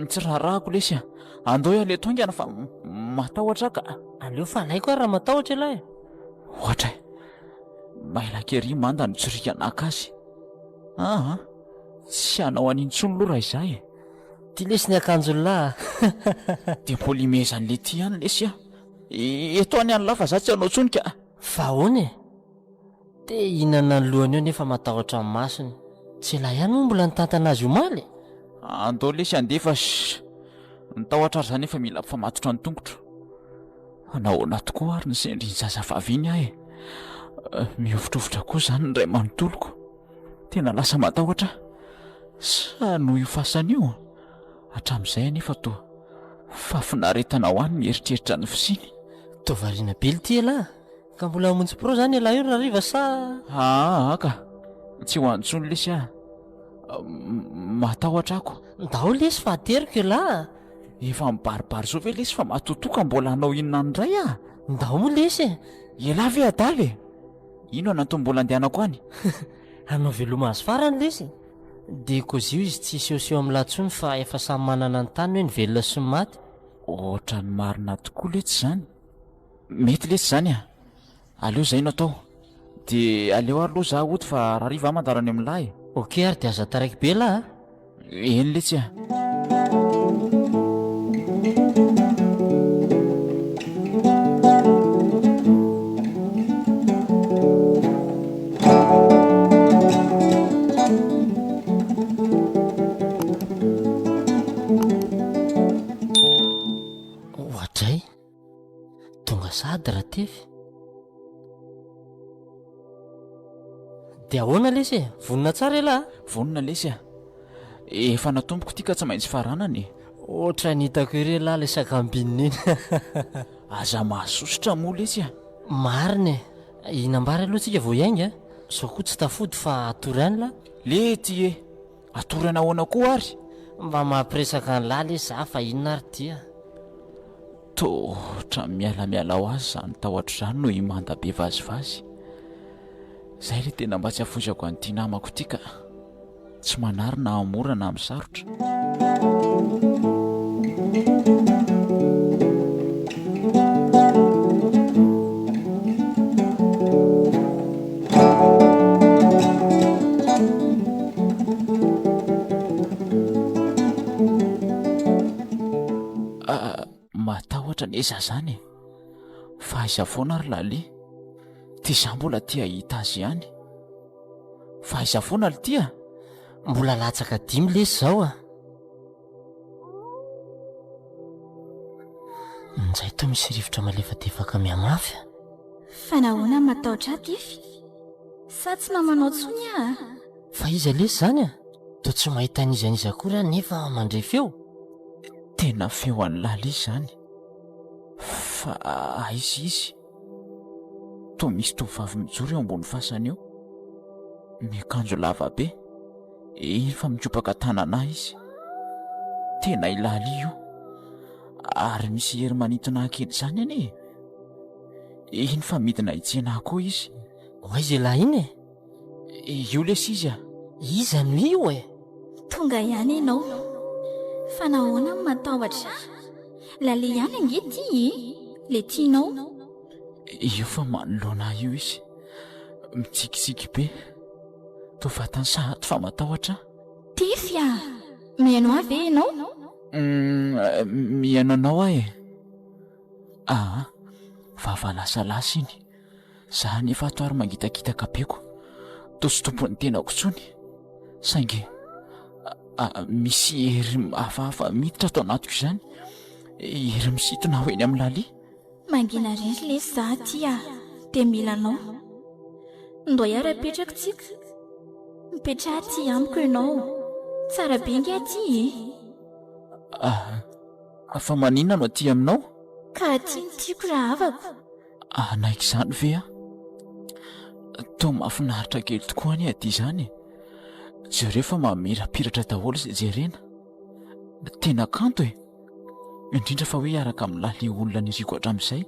tsy raharahako lesy andao ale tongana fa matahotra ka aleo fa alaiko ary raha matahotra lahy ohatra mailakery manda ny tsorika anakazy tsy hanao an'intsony loha raha izay ty lesy ny akanjolahy dia polimezan'le ty any lesy eto any any lahy fa za tsy hanao tsonika fa hoany dia inana ny lohany eo nefa matahotra amin'ny masony tsy lahy ihany moa mbola nitantana azy omaly andao lesy andefa nitahotra ary zany efa mila mpifamatotra ny tongotro nahoana tokoa ary ny sendriny zazavaviny mihovitrovotra koa zany ny ray manontoloko tena lasa matahotra sa noho io fasana io hatramin'izay anefa toa fafinaretana ho any mieritreritra ny fisiny tovariana be lity lahy ka mbola hamonjy pro zany lahy io raha riva sa ka tsy ho antsony lesy matahotra ako ndao lesy fahateriko lahy efa mibaribary zao ve lesy fa matotoka mbola hanao inona ndray ndao moa lesy elahy ve adaly ino anatao mbola andehanako any hanao veloma azy farany lesy dia kozio izy tsy seoseo amin'ny latsony fa efa samy manana ny tany hoe ny velona sy ny maty ohatra ny marina tokoa letsy zany mety lesy zany aleo zay no atao dia aleo ary loha za oty fa raha riva mandarany amin'lahy oke ary dia aza taraiky be lahy eny letsy ohatray tonga sady raha tefy dia ahoana lesy e vonina tsara elahy vonina lesy a efa natomboko ity ka tsy maintsy faranany ohatra nitako ire lahy le sakambinina iny aza mahasosotra moa lesy a marina e inambary aloha tsika voahangy a zao koa tsy tafody fa atoryany lahy le ty e atorana ahoana koa ary mba mampiresaka ny lahy le za fa inona ary dia totra mialamiala ho azy zany tahotra izany no imanda be vazivazy izay le tena mba tsy afozako an'ity namako ity ka tsy manary na amora na amin'ny sarotra matahotra ny eza zany fa aiza foana ary laly ty za mbola tia hita azy ihany fa aiza foana ly tia mbola latsaka 5 lesy zao a nzay to misy rivotra malefadefaka miamafy a fa nahoana matahotra tify sa tsy namanao tsony a fa iza lesy zany a to tsy mahita an'izaniza kory a nefa mandre feo tena feo an'ny laly izy zany fa aizy izy to misy tovavy mijoro eo ambony fasana eo miakanjo lava be iny fa mikopaka tanana izy tena ilaly io ary misy hery manintona kely zany anie iny fa midina hitsena koa izy hoaizy lahy iny e io lesy izy a iza no io e tonga ihany ianao fa nahoana matahotra lale ihany angety le tianao io fa manoloana io izy mitsikisiky be to vatany sahaty fa matahotra tify a mihaino avy e ianao mihaino anao ah e vavalasalasa iny za nefa ato ary mangitakitaka beko to sy tompony tenako tsony saingy misy hery hafahafa miditra ato anatiko izany hery misitona ho eny amin'ny laly mangina rery lesy za ty a dia milanao ndo iara-petraka tsika mipetraha ty amiko ianao tsara be nge aty fa maninona no aty aminao ka ty ny tiako raha avako naiky izany ve a to mahafinaritra kely tokoa any aty izany jereo fa mamirapiratra daholo izay jerena tena kanto e indrindra fa hoe hiaraka amin'ny laly olona niriko hatramin'izay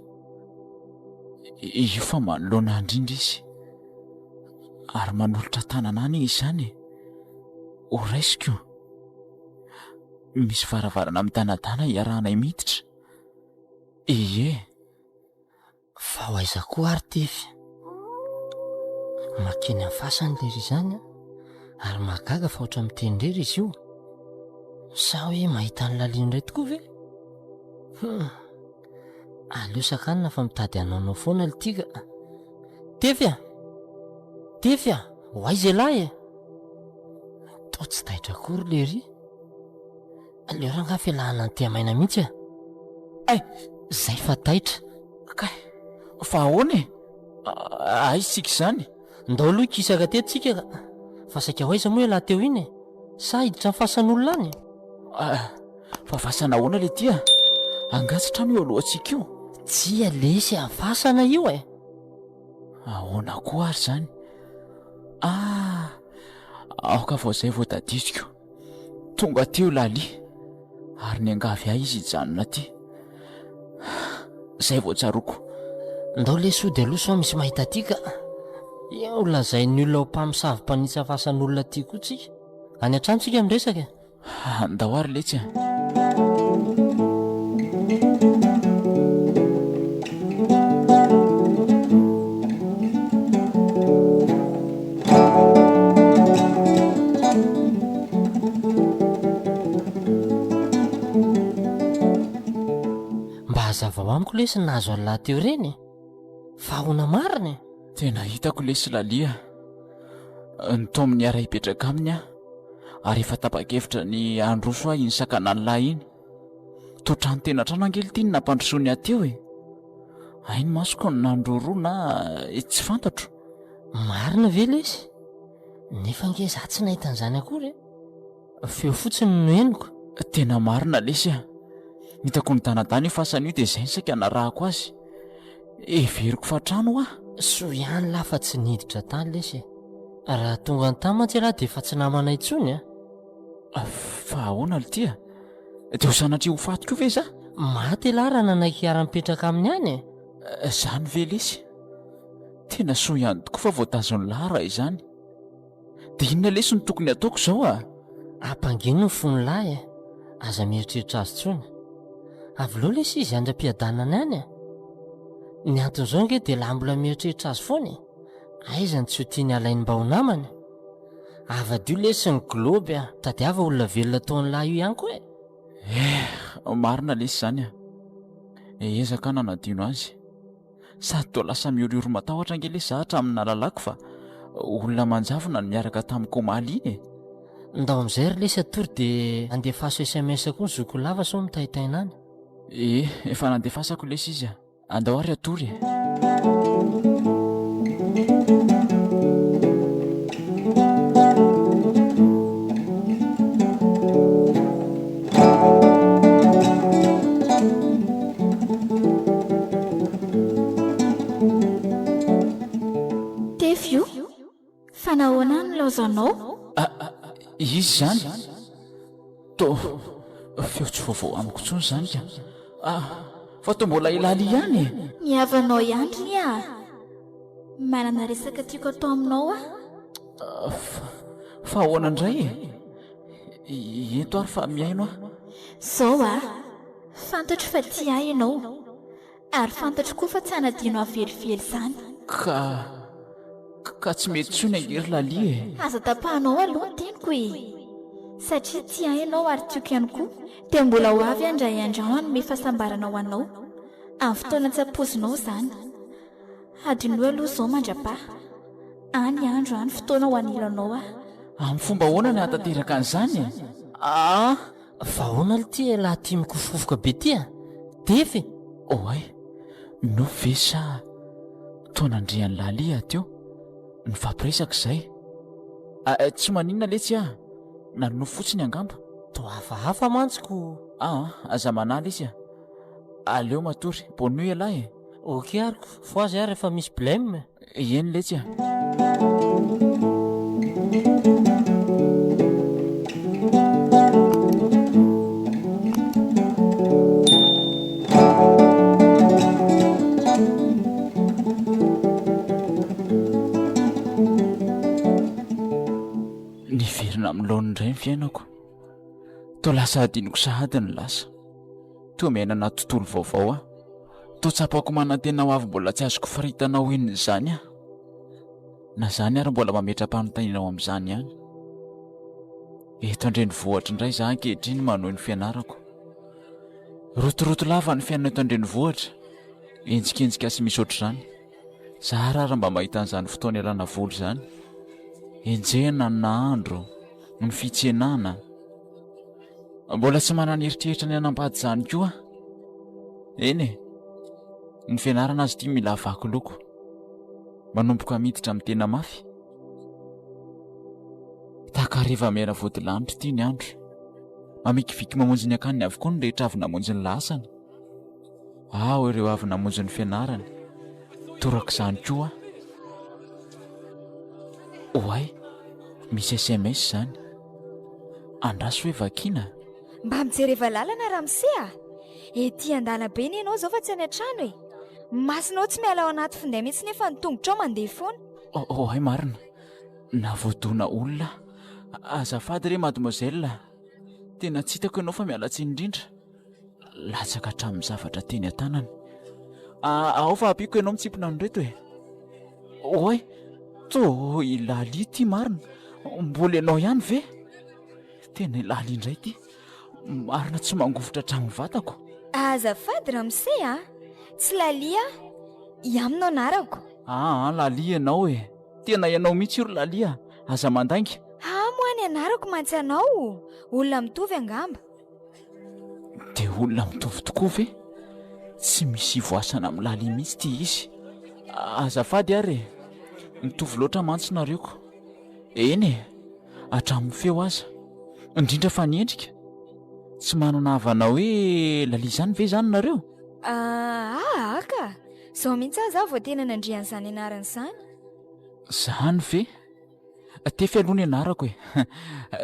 io fa manoloana indrindra izy ary manolotra tanana any izy izany ho raisiko misy varavarana amin'ny tanadana hiarahanay miditra fa ho aiza koa ary tify makeny amin'ny fasany lery izany ary mahagaga fa ohatra miteny rery izy io sa hoe mahita ny laliany ray tokoa ve aleo sakanina fa mitady anaonao foana litika tefy a ho aiza lahy e to tsy taitra kory lery aleo ranga fialahana ny tiamaina mihitsy zay fa taitra fa ahoana e aizy tsika izany ndao aloha ikisaka tetitsika ka fa saika ho aiza moa ialahy teo iny e sa hiditra ny fasan'olona any fa fasana ahoana le tia angatsitra no eo alohantsika io tsy alesy amin'ny fasana io e ahoana koa ary zany aoka vao izay voatadisiko tonga teo laly ary ny angavy ahy izy hijanona aty zay voatsaroko ndao le sody aloha soa misy mahita aty ka eo lazay ny olona ho mpamisavy mpanitsa fasan'olona aty koa tsika any an-trano tsika miresaka andao ary letsy mba hazavao amiko lesy nahazo an'lahy teo reny fa ahoana mariny tena hitako lesy lalia nyto amin'ny ara hipetraka aminy ary efa tapa-kevitra ny androso ahy iny sakana ny lahy iny totrano tena trano angelitiny nampandrosony ateo ainy masoko ny nandro roa na tsy fantatro marina ve lesy nefa nge za tsy nahita an'izany akory feo fotsiny no henoko. Tena marina lesy a, hitako ny danadany fasan'io dia izay nsaka narahako azy. Everiko fa trano a. So ihany lafa tsy niditra tany lesy. Raha tonga ny tany mantsy lahy dia efa tsy namana intsony a. Fa ahoana lia? Dia ho sanatria ho fatiko io ve za? Maty lahy raha nanaiky ara-mipetraka aminy any. Zany ve lesy? Tena so ihany tokoa fa voatazon'ny lara izany. Dia inona lesy ny tokony ataoko izao a? Ampangino ny fony lahy aza mieritreritra azy tsony. Avy loha lesy izy andram-piadanana any. Ny anton'izao nge dia laha mbola mieritreritra azy foany. Aizany tsy ho tiany alainy mba ho namany. Avadio lesy ny globy tadiava olona velona taon'ny lahy io ihany koa marina lesy zany a. Ezaka nanadino azy. Sady toa lasa mioriory matahotra nge lesy zahatra amin'ny nalalako fa olona manjavona ny miaraka tamiko maly iny. Ndao amin'izay ry lesy atory dia andefaso SMS koa ny zoko lava so mitahitaina any. Efa nandefasako lesy izy a. Andao ary atory. Tefio fanahoana ny laozanao? Izy zany to feo tsy vaovao amiko tsony zany ka. Fa to mbola ilaly ihany. Miavanao Andry a. Manana resaka tiako atao aminao fa ahoana indray eto ary fa miaino zao fantatro fa tia ianao ary fantatro koa fa tsy hanadino avelively zany. Ka tsy mety tsony angery lalia aza tapahanao aloha teniko satria tia ianao ary tiako ihany koa dia mbola ho avy andray andrahany mefasambaranao anao amin'ny fotoana tsy ampozinao zany. Adino aloha zao mandrapa any andro any fotoana ho anilanao amin'ny fomba ahoana ny hatateraka an'izany fa ahoana tia laha tia mikofofoka be tia defy no ve sa tonandrean'ny lalia teo ny fampiresaka izay. Tsy maninona letsy nanono fotsiny angamba to hafahafa mantsiko. Aza manaly izy aleo matory bonne nuit lahy. Ok ariko fo azy rehefa misy blème. Eny letsy niverina amin'ny laony indray ny fiainako. To lasa adinoko sahady ny lasa. To menana tontolo vaovao to tsapako manantena ho avy mbola tsy azoko faritanao inony izany na zany ary mbola mametra-panontanianao amin'izany ihany. Eto andrenivohitra indray za ankehitriny manohy ny fianarako. Rotoroto lava ny fiainana eto andrenivohitra. Enjikensika sy misy ohatr'izany. Za rara mba mahita an'izany fotoana ialana voly izany. Enjehana ny nahandro, ny fitsenana. Mbola tsy manana eritreritra ny hanambady izany koa. Eny ny fianarana azy tia mila vaky loko. Manomboka miditra amin'ny tena mafy. Taka hariva mera vodilanitra tia ny andro. Mamikiviky mamonjy ny akaniny avokoa ny rehetra avy namonjy ny lasany. Ireo avy namonjy ny fianarany. Toraka izany koa. Misy SMS zany. Andraso hoe vakina. Mba mijereva lalana Ramsea. Ety andala be ny ianao zao fa tsy any an-trano masinao tsy miala ao anaty finday mihitsy nefa ny tongotrao mandeha foana. Marina. Navoadona olona. Azafady re mademoiselle. Tena tsy hitako ianao fa miala tsiny indrindra. Latsaka hatramin'ny zavatra teny an-tanany. Ao fa ampiko ianao mitsipona an'reto to ilaly ty marina. Mbola ianao ihany ve? Tena ilaly indray ty. Marina tsy mangovotra hatramin'ny vatako. Azafady Ramsea tsy lalia iaminao narako. Lalia ianao tena ianao mihitsy iro lalia. Aza mandainga. Moany anarako mantsy anao. Olona mitovy angamba. Dia olona mitovy tokoa ve? Tsy misy voasana amin'ny lalia mihitsy ty izy. Azafady ary mitovy loatra mantsy nareoko. eny e, hatramin'ny feo aza indrindra fa ny endrika tsy manana havana hoe lali zany ve zany nareo? Aka zao mihitsy aza vao tena nandrian'izany anarany izany. Zany ve? Te fialoana ianarako e.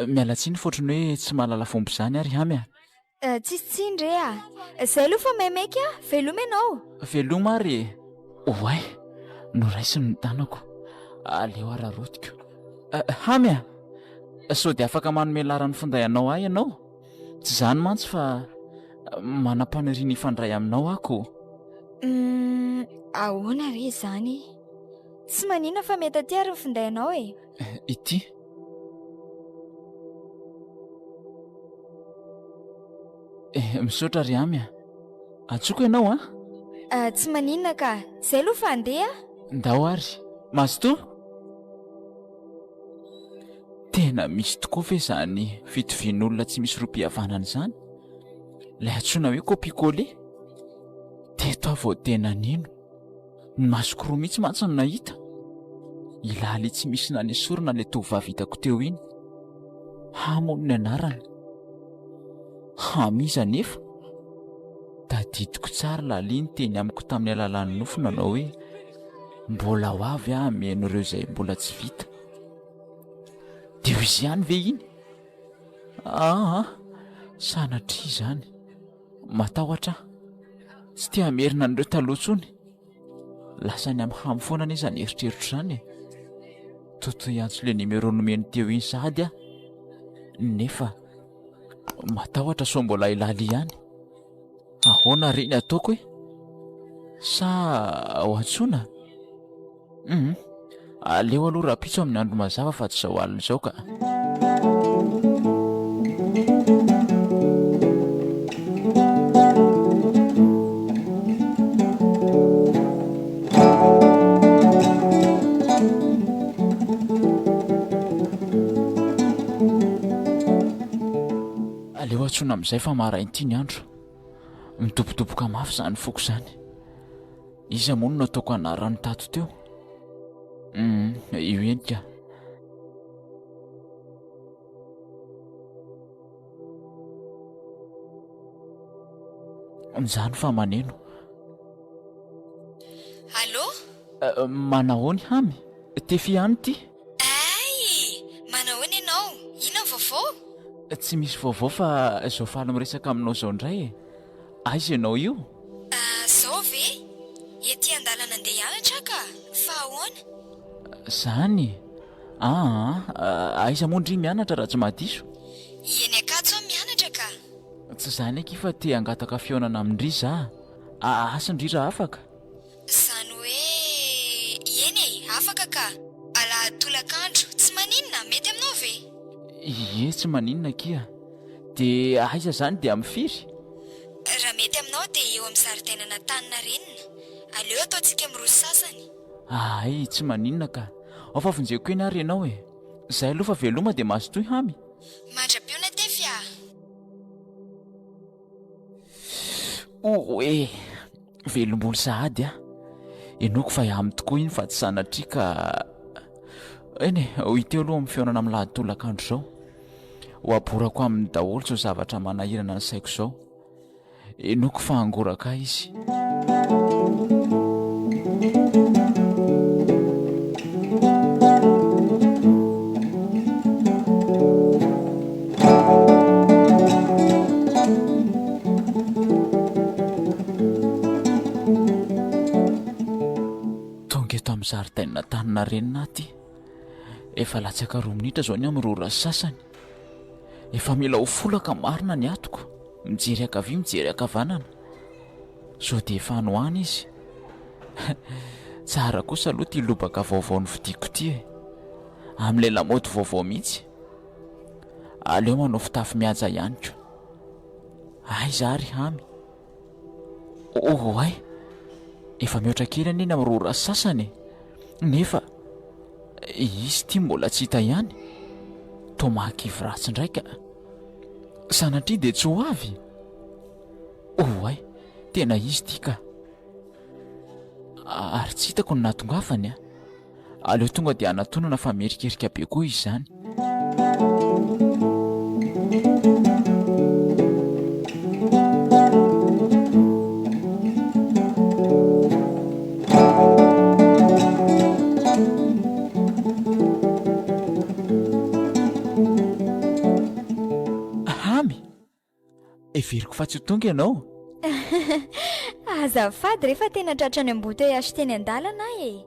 Mialatsiny fotrany hoe tsy mahalala fomba izany ary hamy a. Tsisy ndre zay aloha fa maimaika veloma ianao. Veloma ary e. Oay, noraisiny ny tanako. Aleo ararotiko. Hamy a, sao dia afaka manome laran'ny finday anao ahy ianao? Tsy zany mantsy fa manam-paniriana ifandray aminao ako. Ahoana re zany? Tsy manina fa mety aty ary ny finday anao e. Ity. Misaotra ry hamy a. Atsoko ianao a? Tsy maninona ka, zay aloha fa andeha. Ndao ary, mazotoa? Tena misy tokoa ve zany fitovian'olona tsy misy rom-pihavanana izany? Ilay antsoina hoe kopikole? Teto aho vao tena nino. Ny masoko roa mihitsy mantsy no nahita. Ilaly tsy misy na ny sorona ilay tovovavy hitako teo iny. Hamono ny anarany. Hamiza nefa. Tadidiko tsara laliny teny amiko tamin'ny alalan'ny nofo nanao hoe mbola ho avy mihaino ireo izay mbola tsy vita. Dia ho izy ihany ve iny? Sanatria izany. Matahotra. Tsy tia hamerina an'ireo taloha intsony. Lasa ny amin'ny hamy foana anie izany eritreritro izany e. Toto iantso ilay nimero nomeny teo iny sady nefa matahotra sao mbola ilaly ihany. Ahoana reny ataoko e? Sa ho antsoina? Aleo aloha rapitso amin'ny andro mazava fa tsy izao alina izao ka. Aleo antsoina amin'izay fa marainty ny andro. Mitobotoboka mafy zany foko zany. Iza moa no nataoko anarany tato teo? Io enika. Mizany fa maneno. Allô? Manahoany hamy? Tefy ihany ty? Manahoany ianao? Ina vaovao? Tsy misy vaovao fa zao faly miresaka aminao zao indray e. Aiza ianao io? Zao ve? Ety andalana andeha hianatra ka? Fa ahoana? Zany? Aiza moa ndry mianatra raha tsy mahadiso? Eny akajo mianatra ka? Tsy zany eky fa te hangataka fihaonana amindry za. Asa ndry raha afaka? Zany hoe eny e, afaka ka. Alahadolakandro, tsy maninona, mety aminao ve? Ie, tsy maninona kia. Dia aiza zany dia mifiry? Raha mety aminao dia eo amin'ny zaridainana Tanarenina. Aleo ataontsika miroso sasany. Ay, tsy maninona ka. Ao fa vonjeko eny ary ianao e. Zay aloha fa veloma dia mazotoy hamy. Mandra-piona tefy a. Oe, velom-bolo sahady enoko fa ihamy tokoa iny fa tsy sanatria ka. Eny e, ho iteo aloha amin'ny fihaonana amin'ny lahadolakandro izao. Ho aborako amin'ny daholo zao zavatra manahirana ny saiko izao. Enoko fa angoraka izy. Tonga eto amin'ny zaridaina Tanarenina aty. Efa latsaka 2 minitra zao ny amin'ny rora sasany. Efa mila ho folaka marina ny atoko. Mijery akavia, mijery akavanana. Sao dia efa anohana izy. Tsara kosa aloha ty lobaka vaovao ny vidiko ty e. Amin'ilay lamaody vaovao mihitsy. Aleo manao fitafy mihaja ihany ko. Aiza ary hamy? Ay, efa mihoatra kely anie amin'ny rora sasany. Nefa izy ty mbola tsy hita ihany. Tomakivy ratsy ndraika. Sanatria dia tsy ho avy. Ay, tena izy ty ka. Ary tsy hitako ny natongafany aleo tonga dia anatonana fa merikerika be koa izy zany. Hamy everiko fa tsy ho tonga ianao. Azafady rehefa tena tratrany amboteiage teny an-dalana e.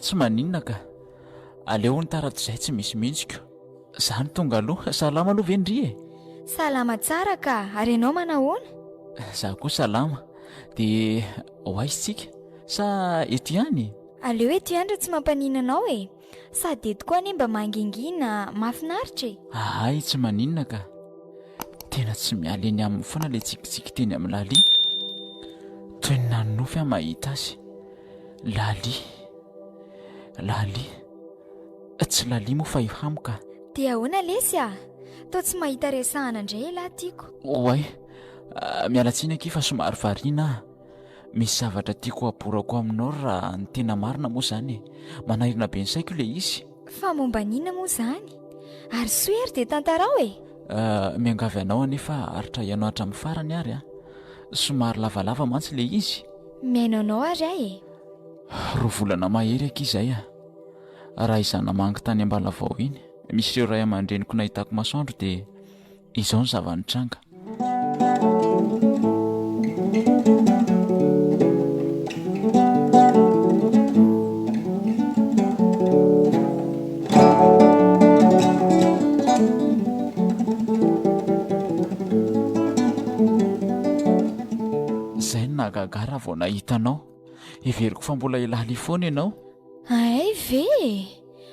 Tsy maninona ka. Aleo ny taratasy tsy misy mintsika. Zany tonga aloha. Salama aloha vendry e. Salama tsara ka, ary ianao manahoana? Za koa salama. Dia hoaizy tsika sa eto ihany? Aleo eto ihany tsy mampanina anao e. Sady eto koa anie mba mangingina, mahafinaritra e. Ay, tsy maninona ka. Tena tsy miala eny amin'ny foana ilay tsikitsiky teny amin'ny lalia. Toy ny nanofy aho mahita azy. Lalia. Tsy lalia moa fa ihamoka. Dia ahoana lesy a? Tao tsy mahita resahana indray lahy tiako. Oay, miala tsiny aky fa somary variana aho. Misy zavatra tiako aborako aminao raha ny tena marina moa zany. Manahirana be ny saiko ilay izy. Fa momba nina moa zany? Ary soery dia tantarao e. Miangavy anao anefa aritra ianao hatramin'ny farany ary a. Somary lavalava mantsy ilay izy. Miaino anao ary ahy e. Roa volana mahery aky izay a. Raha izana mangy tany Ambalavao iny, misy ireo ray aman-dreniko nahitako masoandro dia izao ny zavanitranga. Zay ny nahagaga vao nahitanao. Everiko fa mbola ilaly foana ianao. Ay ve?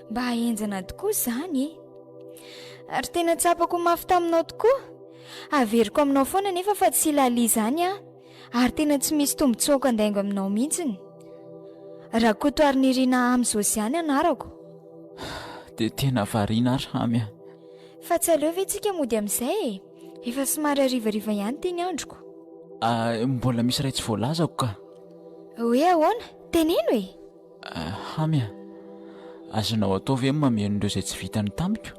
Mba haenjana tokoa zany e. Ary tena tsapako mafy taminao tokoa. Averiko aminao foana nefa fa tsy ilaly zany a. Ary tena tsy misy tombotsoaka andaingo aminao mihitsiny. Raha koto arendrina amin'izao izany anarako. Dia tena variana ary hamy a. Fa tsy aleo ve tsika mody amin'izay e. Efa somary harivariva ihany teny androko. Mbola misy ray tsy voalazako ka. Hoe ahoana? Teneno e. Hamy a, azonao atao ve mameno ireo izay tsy vitany tamiko?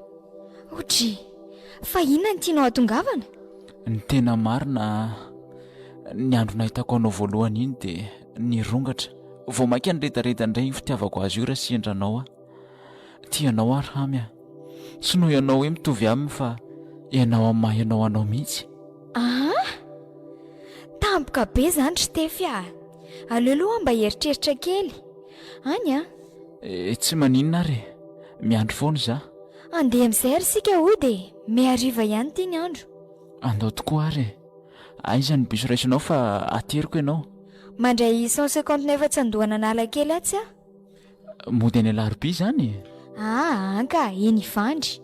Otry, fa inona ny tianao hatongavana? Ny tena marina, ny andro nahitako anao voalohany iny dia nirongatra. Vao maika niredareda indray io fitiavako azy io raha sy endranao a. Tianao ary hamy a. Tsy noho ianao hoe mitovy aminy fa ianao amin'ny maha ianao anao mihitsy. Tampoka be zany Stefy a. Aleoloha mba heritreritra kely. Any a? Tsy maninona ary. Miandro foana za. Andeha amin'izay ary sika ody. Mihariva ihany ity ny andro. Andao tokoa ary. Aiza ny biso raisinao fa ateriko ianao. Mandray 159 tsy andohana nala kely atsy a? Mody any alarobia zany. Anka, eny Ivandry.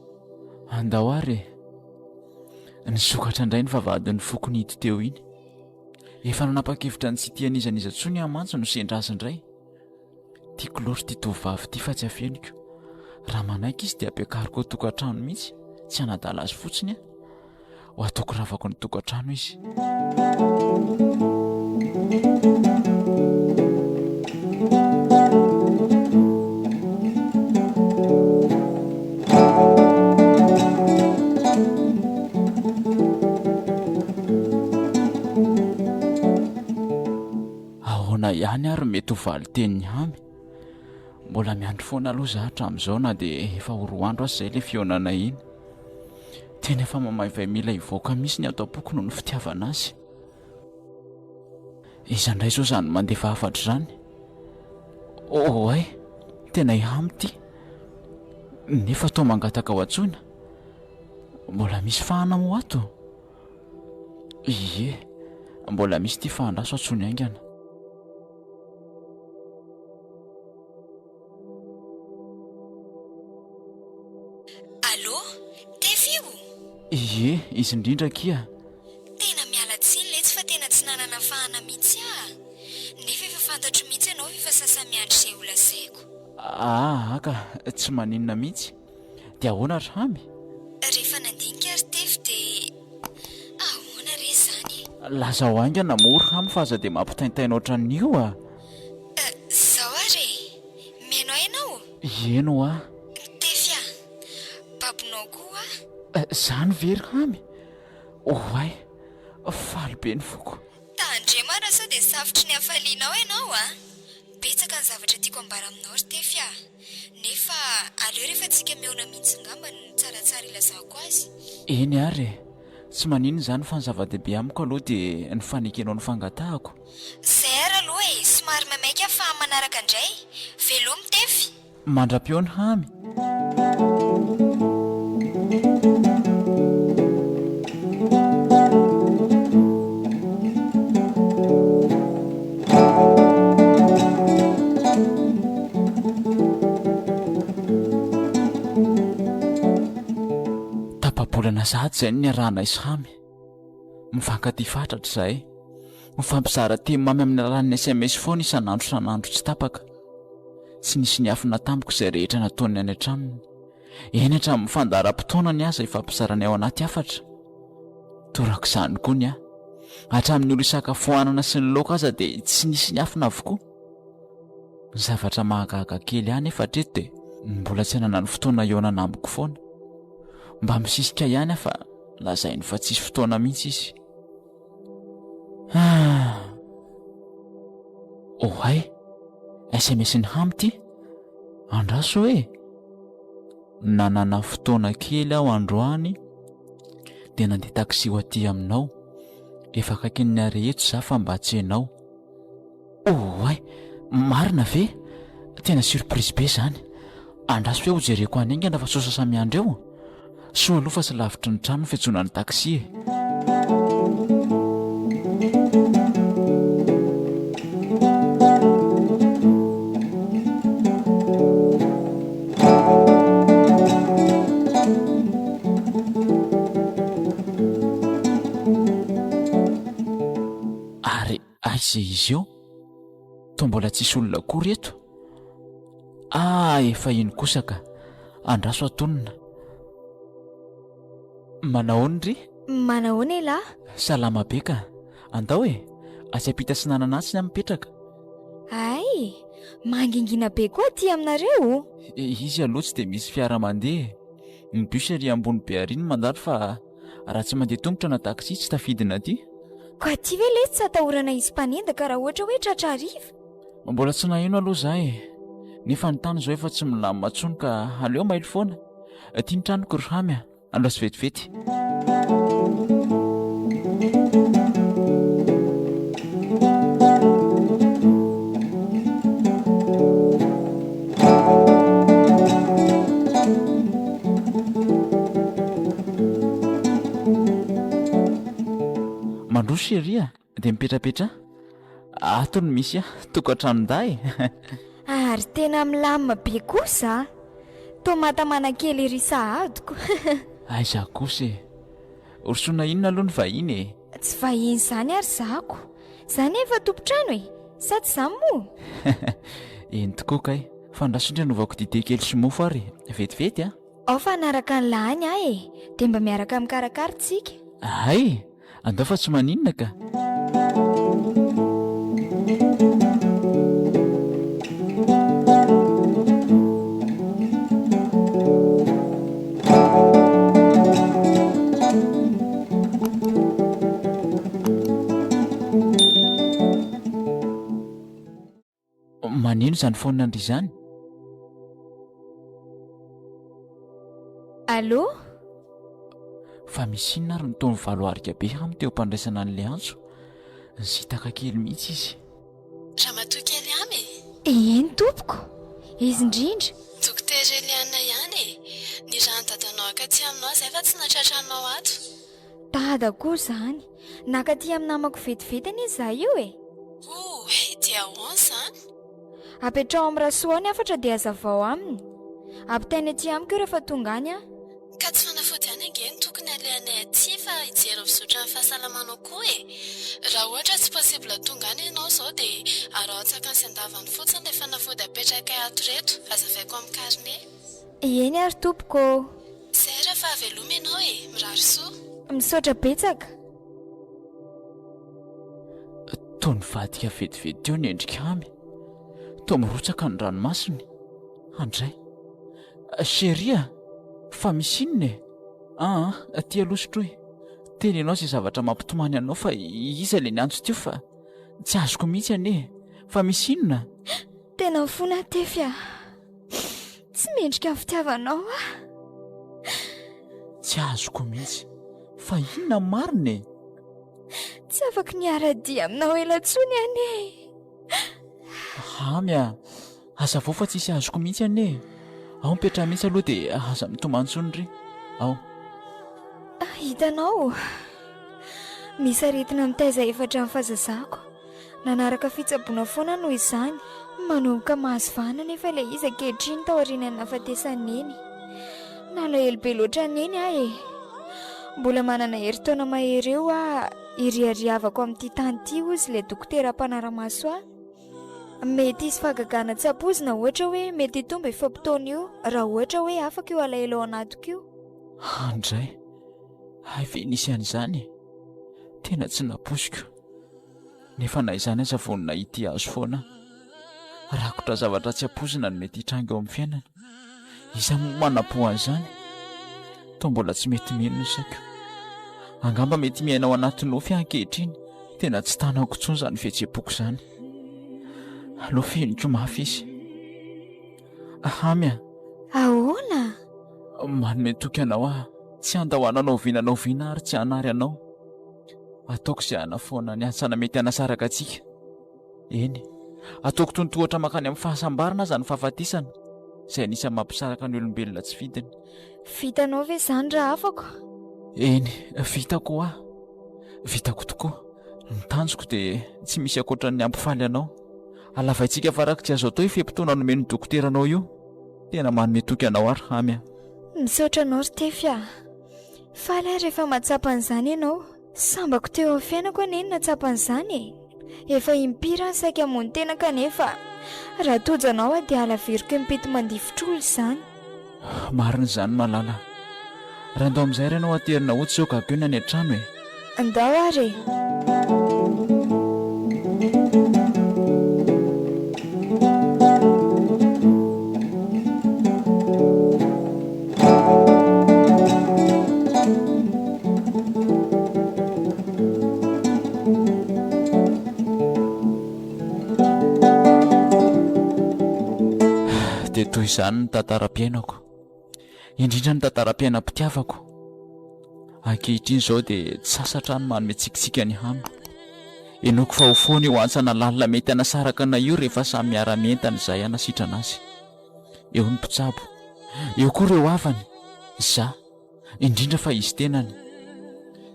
Andao ary. Nisokatra indray ny vavahadin'ny fokony hito teo iny. Efa nanapa-kevitra ny tsy tian'izaniza tsony amantsy no sendra azy indray. Tiako loatra ity tovavy ity fa tsy afeniko. Raha manaiky izy dia ampiakariko tokantrano mihitsy, tsy hanadala azy fotsiny a. Ho ataoko ravako ny tokantrano izy. Ahoana ihany ary mety ho valy teny hamy. Mbola miandro foana aloha za hatramin'izao na dia efa ho roa andro azy izay ilay fionana iny. Tena efa mamaivay mila hivoaka mihitsy ny ato am-poko noho ny fitiavana azy. Iza indray izao izany mandefa hafatra izany. Ay, tena ihamy ity. Nefa tao mangataka ho antsoina. Mbola misy fahana moa ato. Ie, mbola misy ity fahandraso antsony aingana. Allo, Tefio? Ie, izy indrindra kia. Tena miala tsiny letsy fa tena tsy nanana fahana mihitsy a. Nefa efa fantatro mihitsy ianao efa sasamiandry izay ho lazaiko. Aka, tsy maninona mihitsy. Dia ahoana ary hamy? Rehefa nandinika ary Tefy dia ahoana re zany? Laza ho aingana mory hamy fa aza dia mampitaintaina ohatran'io a. Zao ary, miainao ianao? Eno a Tefia, babinao koa zany very hamy oay faly be ny foko. tandre mara sao dia savotry ny hafalianao ianao a. Betsaka ny zavatra tiako ambara aminao ry Tefia, nefa aleo rehefa tsika mihaona mihitsy ngamba ny tsaratsara ilazako azy. Eny ary tsy maninona zany fa ny zava-dehibe amiko aloha dia ny fanekenao ny fangatahako. Zay ary aloha e, somary maimaika fa manaraka indray. Velomy Tefy. Mandra-peo ny hamy. Tapabolana sahady izay ny arahana isy hamy. Mivankaty fatratra izahay. Mifampizara teny mamy amin'ny alalan'ny SMS foana isan'andro tsy tapaka. Tsy nisy ny afina tampoka izay rehetra nataony any an-tranony. Eny hatramin'ny fandaharam-potoana ny asa ifampizarany ao anaty afatra. Toraka izany koa ny hatramin'ny olo isakafoanana sy ny laoka aza dia tsy nisy ny afina avokoa. Ny zavatra mahagaga kely ihany efa hatreto dia mbola tsy hanana ny fotoana ionana amiko foana. Mba misisika ihany fa lazainy fa tsisy fotoana mihitsy izy. Ohay, SMS ny hamy ty. Andraso hoe nanana fotoana kely aho androany dia nandeha taksi ho aty aminao. Efa akaiky ny areheto za fa mba tsy hainao. Ohay, marina ve? Tena surprise be zany. Andraso hoe ho jereko any aingana fa sosa samy andro eo. Soa aloha fa tsy lavitry ny trano fiantsoana ny taksi e. Ary aiza izy eo? Toa mbola tsisy olona akory eto. Efa iny kosa ka. Andraso atonina. Manahoana ry? Manahoana e lahy? Salama be ka. Andao e, asy-apita sy nananasy ny mipetraka. Ay, mangingina be koa aty aminareo. Izy aloha tsy dia misy fiara mandeha. Ny bus ery ambony be ary mandalo fa raha tsy mandeha tongotra na taksi tsy tafidina aty. Ka aty ve ilay tsy atahorana izy mpanendaka raha ohatra hoe tratra hariva? Mbola tsy nahino aloha za e. Nefa ny tany izao efa tsy milamina intsony ka aleo maily foana. Ity ny tranoko ry hamy a. Andao sy vetivety. Mandroso ery a, dia mipetrapetra. Ato ny misy tokantrano-da e. Ary tena milamina be kosa. Tomatamana kely ery sahadiko. Aiza kosa e. Orsoana inona aloha ny vahiny e. Tsy vahiny izany ary zako. Izany efa tompotrano e. Sady izany moa. Eny tokoa kay. Fandrasindra novako dite kely sy mofo ary. Vetivety a. Ao fa anaraka ny lahany ahy e. Dia mba miaraka mikarakara tsika. Ay, andao fa tsy maninona ka. Manino izany foana Andry izany? Allô? Fa misy inona ary nataony valoarika be hamy teo ampandraisana an'ilay antso. Zitaka kely mihitsy izy. Raha matoa kely amy Eny tompoko. Izy indrindra. dokotera Eliana ihany ny raha ny dadanao akaty aminao izay fa tsy natratranao ato. Dada koa izany. Nakaty amin'ny namako vetivety izy za io e. Dia ahoana izany? Apetrao amin'ny rasoa ny afatra dia hazavao aminy. Ampitainy aty amiko rehefa tonga any a. Ka tsy fanafody ihany ange ny tokony alehanay aty fa hijery fizotra ny fahasalamanao koa e. Raha ohatra tsy possible tonga any ianao izao dia araha-tsaka ny andavany fotsiny ilay fanafody apetraka ato reto azavaiko amin'ny karne. Eny ary tompoko. Izay rehefa veloma ianao e, mirary soa. Misaotra betsaka. Toa nivadika vetivety teo ny endrika hamy. Toa mirotsaka ny ranomasiny. Andray, sheria, fa misy inona e? Tia losotro e. Teny ianao izay zavatra mampitomany anao fa iza le niantso teo fa tsy azoko mihitsy anie. Fa misy inona? Tena fona tefya. Tsy mendrika amin'ny fitiavanao a. Tsy azoko mihitsy. Fa inona marina e? Tsy afaka niara-dia aminao elatsony anie. Hamya, aza vao fa tsisy azoko mihitsy anie. Ao mipetraha mihitsy aloha dia aza mitomantsony ry. Ao. Hitanao, misy aretina mitaiza efatra amin'ny fahazazako. Nanaraka fitsaboana foana noho izany. Manomboka mahazo vahana nefa ilay izy ankehitriny tao aorian'ny nahafatesany eny. Nalahelo be loatra neny aho e. Mbola manana herintaona mahery eo aho hiriariavako amin'ity tany ity ozy ilay dokotera mpanaramaso ahy. Mety isy fahagagana tsy hampozina ohatra hoe mety hitomba ifampitaona io raha ohatra hoe afaka io alahelo ao anatiko io. Andray, ve nisy an'izany? Tena tsy naposiko. Nefa na izany aza vonina ity azo foana. Rakotra zavatra tsy hampozina no mety hitrango eo amin'ny fiainana. Iza manapo an'izany? Toa mbola tsy mety mino isako. Angamba mety miaina ao anaty nofy ankehitriny. Tena tsy tanako intsony izany fihetseham-poko izany. Aleo feniko mafy izy. Hamya. Ahoana? Manome toky anao aho. Tsy andahoananao viana ary tsy hanary anao. Ataoko izay hanafoana ny Hantsana mety hanasaraka antsika. Eny, ataoko tontohatra makany amin'ny fahasambarana aza ny fahafatisana, izay anisany mampisaraka ny olombelona tsy vidiny. Vitanao ve izany raha afaka? Eny, vitako aho. Vitako tokoa. Ny tanjoko dia tsy misy ankoatran'ny ampifaly anao. Alavaintsika farak tsy azo atao ifempitoana nomeny dokoteranao io. Tena manome toky anao ary Hamya. Misaotra anao ry tefya. Faly aho rehefa mahatsapa an'izany ianao. Sambako teo amin'ny fiainako aneny natsapa an'izany e. Efa impira saika hamono tena kanefa raha tojanao aho dia alaveriko mipety mandifotr'olo izany. Marina izany malala. Raha andao amin'izay ianao aterina ohatsy izao gagona ny an-trano e. Andao ary. Dia toy izany ny tantaram-piainako, indrindra ny tantaram-piainam-pitiavako. Ankehitriny izao dia tsy sasatra ny manome tsikitsika ny hamy. Enoako fa ho foana io Hantsana lalina mety hanasaraka na io rehefa samy miara-mientana izay hanasitrana azy. Eo ny mpitsabo, eo koa ireo havany, za, indrindra fa izy tenany.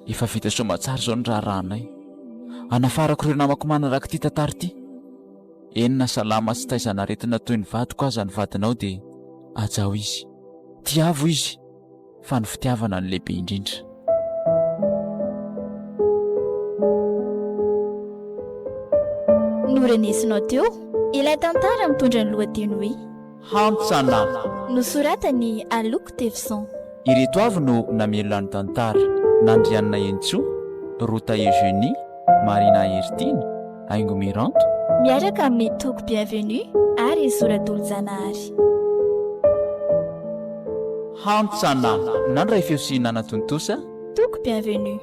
Efa vita soamatsara izao ny raharanay. Hanafarako ireo namako manaraka ity tantara ity. Enina salama sy taizana aretina toy ny vadiko aza ny vadinao dia ajaho izy. Tiavo izy, fa ny fitiavana ny lehibe indrindra. Norenesinao teo ilay tantara mitondra ny lohateny hoe Hantsana. Nosoratany Aloko Tevison. Ireto avy no namelona ny tantara: Nandrianina Entso, Rota Eugénie, Marina Ertine, Aingo Miranto, miaraka amin'ny toko bienvenue ary Soratolo-Janahary. Hantsana. Nandray feo sy nanatontosa. Toko bienvenue.